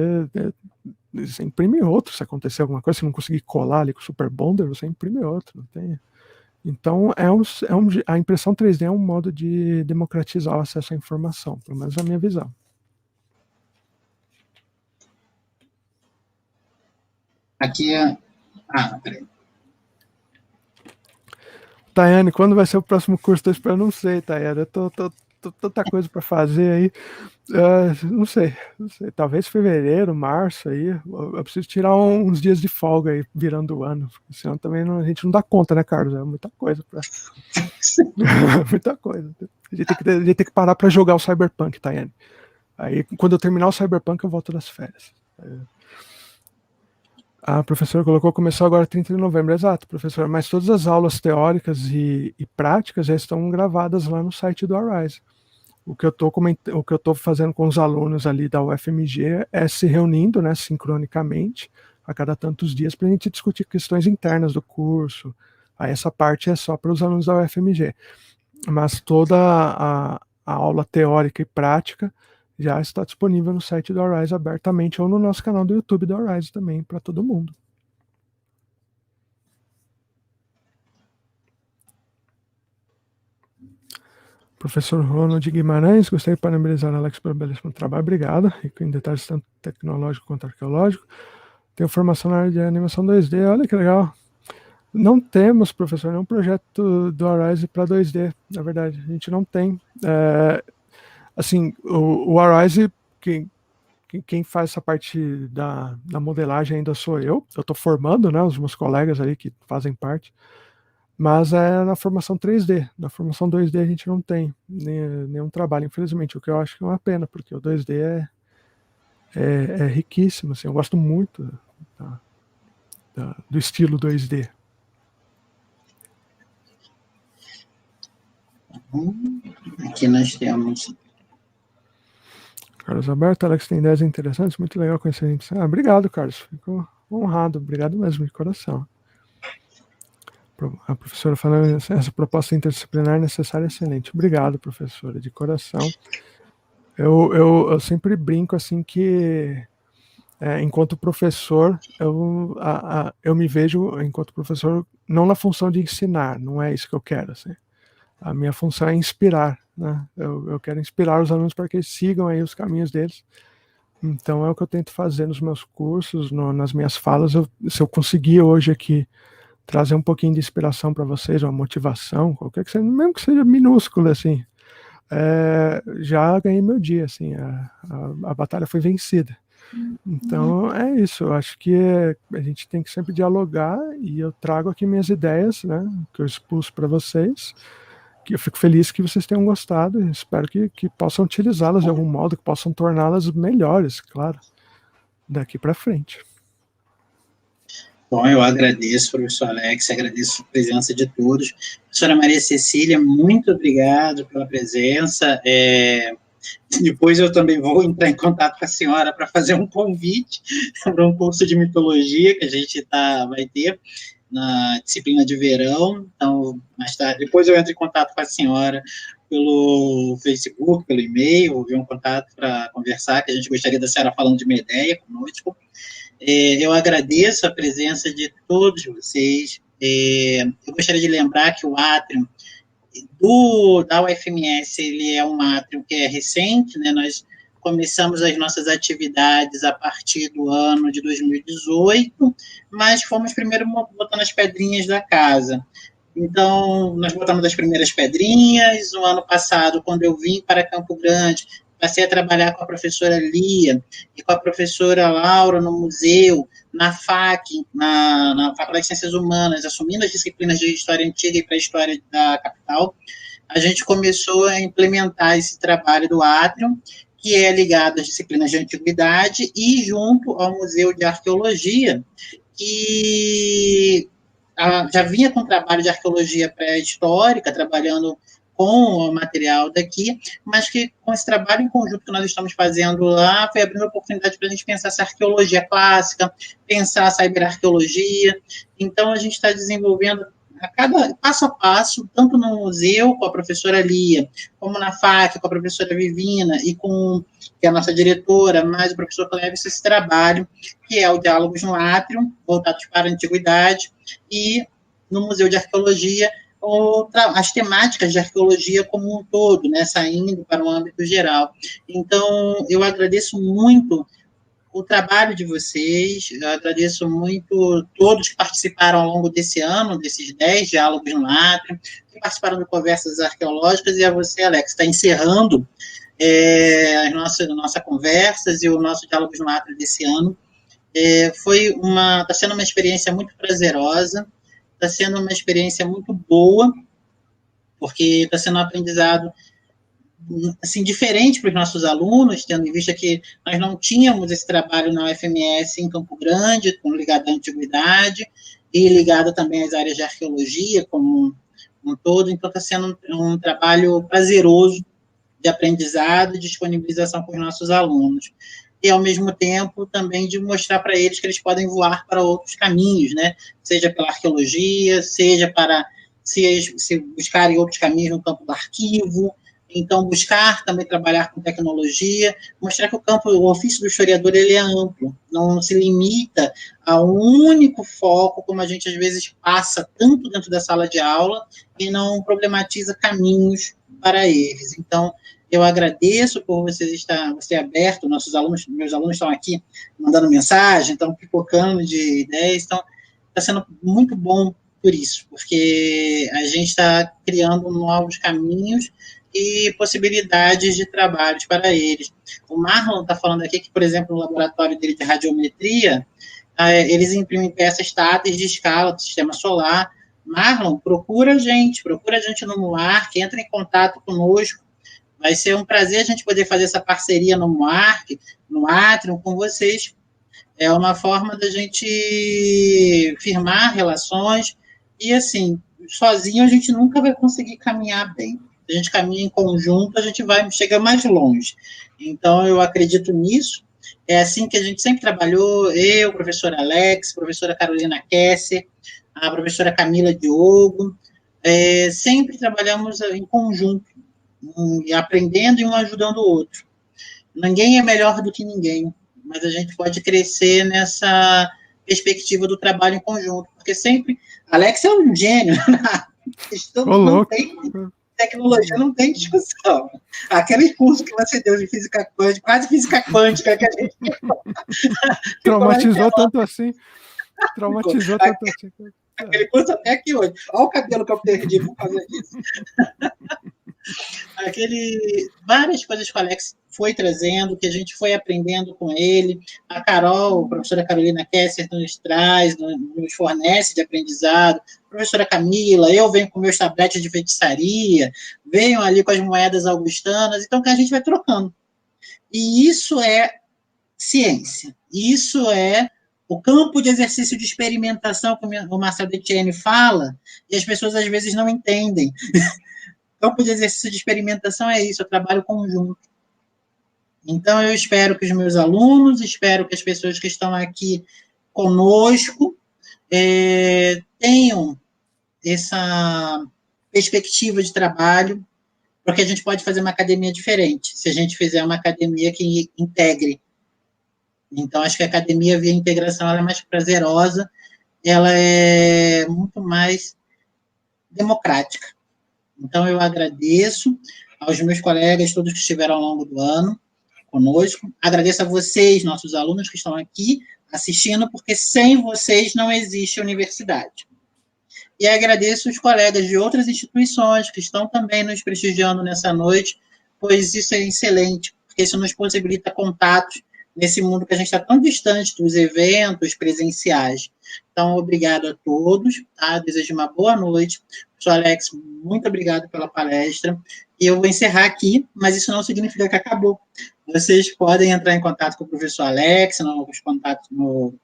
imprime outro. Se acontecer alguma coisa, se não conseguir colar ali com o Super Bonder, você imprime outro. Não tem. Então, a impressão 3D é um modo de democratizar o acesso à informação, pelo menos na minha visão. Aqui peraí. Tayane, quando vai ser o próximo curso? Estou esperando, não sei, Tayane. Eu tô tanta coisa para fazer aí. Não sei. Talvez fevereiro, março aí. Eu preciso tirar uns dias de folga aí, virando o ano. Senão também a gente não dá conta, né, Carlos? É muita coisa. Muita coisa. A gente tem que parar para jogar o Cyberpunk, Tayane. Aí, quando eu terminar o Cyberpunk, eu volto das férias. A professora colocou, começou agora 30 de novembro, exato, professor, mas todas as aulas teóricas e práticas já estão gravadas lá no site do Arise. O que eu estou fazendo com os alunos ali da UFMG é se reunindo, né, sincronicamente, a cada tantos dias, para a gente discutir questões internas do curso. Aí essa parte é só para os alunos da UFMG. Mas toda a aula teórica e prática já está disponível no site do Arise abertamente ou no nosso canal do YouTube do Arise também, para todo mundo. Professor Ronald Guimarães, gostaria de parabenizar a Alex pelo belíssimo trabalho, obrigado, rico em detalhes tanto tecnológico quanto arqueológico. Tenho formação na área de animação 2D, olha que legal. Não temos, professor, nenhum projeto do Arise para 2D, na verdade, a gente não tem. Assim, o Arise, quem faz essa parte da modelagem ainda sou eu estou formando, né, os meus colegas ali que fazem parte, mas é na formação 3D, na formação 2D a gente não tem nenhum trabalho, infelizmente, o que eu acho que é uma pena, porque o 2D é riquíssimo, assim, eu gosto muito do estilo 2D. Aqui nós temos... Carlos Alberto, Alex tem ideias interessantes, muito legal conhecer a gente. Obrigado, Carlos, fico honrado, obrigado mesmo, de coração. A professora falando, essa proposta interdisciplinar necessária é excelente. Obrigado, professora, de coração. Eu sempre brinco assim que, enquanto professor, eu me vejo, enquanto professor, não na função de ensinar, não é isso que eu quero. Assim. A minha função é inspirar. Né? Eu quero inspirar os alunos para que eles sigam aí os caminhos deles. Então é o que eu tento fazer nos meus cursos, nas minhas falas. Se eu conseguir hoje aqui trazer um pouquinho de inspiração para vocês, uma motivação, qualquer que seja, mesmo que seja minúscula, assim, já ganhei meu dia, assim, a batalha foi vencida. Então, é isso. Eu acho que a gente tem que sempre dialogar e eu trago aqui minhas ideias, né, que eu expus para vocês, que eu fico feliz que vocês tenham gostado e espero que possam utilizá-las de algum modo, que possam torná-las melhores, claro, daqui para frente. Bom, eu agradeço, professor Alex, agradeço a presença de todos. Professora Maria Cecília, muito obrigado pela presença. Depois eu também vou entrar em contato com a senhora para fazer um convite para um curso de mitologia que a gente vai ter na disciplina de verão. Então, mais tarde, depois eu entro em contato com a senhora pelo Facebook, pelo e-mail, vou ver um contato para conversar, que a gente gostaria da senhora falando de uma ideia conosco. Eu agradeço a presença de todos vocês. Eu gostaria de lembrar que o átrio da UFMS, ele é um átrio que é recente, né? Nós começamos as nossas atividades a partir do ano de 2018, mas fomos primeiro botando as pedrinhas da casa. Então, nós botamos as primeiras pedrinhas. No ano passado, quando eu vim para Campo Grande, passei a trabalhar com a professora Lia e com a professora Laura no museu, na FAC, na Faculdade de Ciências Humanas, assumindo as disciplinas de História Antiga e Pré-História da capital. A gente começou a implementar esse trabalho do átrio, que é ligado às disciplinas de Antiguidade e junto ao Museu de Arqueologia, que já vinha com trabalho de arqueologia pré-histórica, trabalhando com o material daqui, mas que com esse trabalho em conjunto que nós estamos fazendo lá, foi abrindo a oportunidade para a gente pensar essa arqueologia clássica, pensar a cyberarqueologia. Então, a gente está desenvolvendo a cada passo a passo, tanto no museu, com a professora Lia, como na FAC, com a professora Vivina, e com que é a nossa diretora, mais o professor Cleves, esse trabalho, que é o Diálogos no Átrio, voltados para a Antiguidade, e no Museu de Arqueologia, as temáticas de arqueologia como um todo, né, saindo para o âmbito geral. Então, eu agradeço muito o trabalho de vocês, eu agradeço muito todos que participaram ao longo desse ano, desses 10 diálogos no átrio, que participaram de conversas arqueológicas, e a você, Alex, está encerrando as nossas conversas e o nosso diálogos no átrio desse ano. Está sendo uma experiência muito prazerosa, está sendo uma experiência muito boa, porque está sendo um aprendizado assim, diferente para os nossos alunos, tendo em vista que nós não tínhamos esse trabalho na UFMS em Campo Grande, ligado à antiguidade, e ligado também às áreas de arqueologia como um todo, então está sendo um trabalho prazeroso de aprendizado e disponibilização para os nossos alunos. E, ao mesmo tempo, também de mostrar para eles que eles podem voar para outros caminhos, né? Seja pela arqueologia, seja para se buscarem outros caminhos no campo do arquivo. Então, buscar também trabalhar com tecnologia, mostrar que o ofício do historiador, ele é amplo, não se limita a um único foco, como a gente às vezes passa tanto dentro da sala de aula, e não problematiza caminhos para eles. Então, eu agradeço por você ter aberto, meus alunos estão aqui mandando mensagem, estão pipocando de ideias, então está sendo muito bom por isso, porque a gente está criando novos caminhos e possibilidades de trabalhos para eles. O Marlon está falando aqui que, por exemplo, no laboratório dele de radiometria, eles imprimem peças táteis de escala do sistema solar. Marlon, procura a gente no MUARC, entra em contato conosco. Vai ser um prazer a gente poder fazer essa parceria no MUARC, no Atrium, com vocês. É uma forma da gente firmar relações e, assim, sozinho a gente nunca vai conseguir caminhar bem. Se a gente caminha em conjunto, a gente chega mais longe. Então, eu acredito nisso. É assim que a gente sempre trabalhou, eu, professor Alex, professora Carolina Kesser, a professora Camila Diogo, sempre trabalhamos em conjunto, aprendendo e um ajudando o outro. Ninguém é melhor do que ninguém, mas a gente pode crescer nessa perspectiva do trabalho em conjunto, porque sempre... Alex é um gênio, não tem... Tecnologia não tem discussão. Aquele curso que você deu de física quântica, quase física quântica que a gente... Traumatizou tanto assim. Traumatizou tanto assim. Aquele curso até aqui hoje. Olha o cabelo que eu perdi por causa disso. Várias coisas que o Alex foi trazendo, que a gente foi aprendendo com ele. A Carol, a professora Carolina Kessler, nos traz, nos fornece de aprendizado. A professora Camila, eu venho com meus tabletes de feitiçaria, venho ali com as moedas augustanas, então que a gente vai trocando. E isso é ciência. Isso é o campo de exercício de experimentação, como o Marcel Detienne fala, e as pessoas às vezes não entendem. Campo de exercício de experimentação é isso, é trabalho conjunto. Então, eu espero que os meus alunos, espero que as pessoas que estão aqui conosco tenham essa perspectiva de trabalho, porque a gente pode fazer uma academia diferente, se a gente fizer uma academia que integre. Então, acho que a academia via integração ela é mais prazerosa, ela é muito mais democrática. Então, eu agradeço aos meus colegas, todos que estiveram ao longo do ano conosco. Agradeço a vocês, nossos alunos que estão aqui assistindo, porque sem vocês não existe universidade. E agradeço os colegas de outras instituições que estão também nos prestigiando nessa noite, pois isso é excelente, porque isso nos possibilita contatos nesse mundo que a gente está tão distante dos eventos presenciais. Então, obrigado a todos, tá? Desejo uma boa noite. Professor Alex, muito obrigado pela palestra. E eu vou encerrar aqui, mas isso não significa que acabou. Vocês podem entrar em contato com o professor Alex, nos contatos, no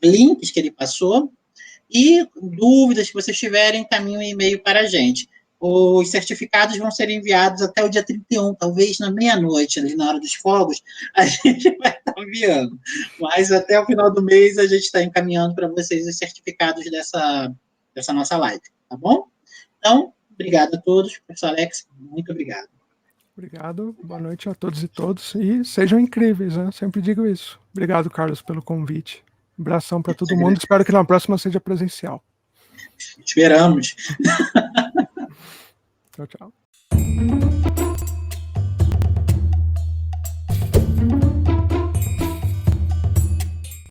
links que ele passou, e dúvidas que vocês tiverem, encaminhem um e-mail para a gente. Os certificados vão ser enviados até o dia 31, talvez na meia-noite, ali na hora dos fogos, a gente vai estar enviando. Mas até o final do mês a gente está encaminhando para vocês os certificados dessa nossa live, tá bom? Então, obrigado a todos. Professor Alex, muito obrigado. Obrigado, boa noite a todos e todos, e sejam incríveis, né? Sempre digo isso. Obrigado, Carlos, pelo convite. Um abração para todo mundo, espero que na próxima seja presencial. Esperamos. Tchau, tchau.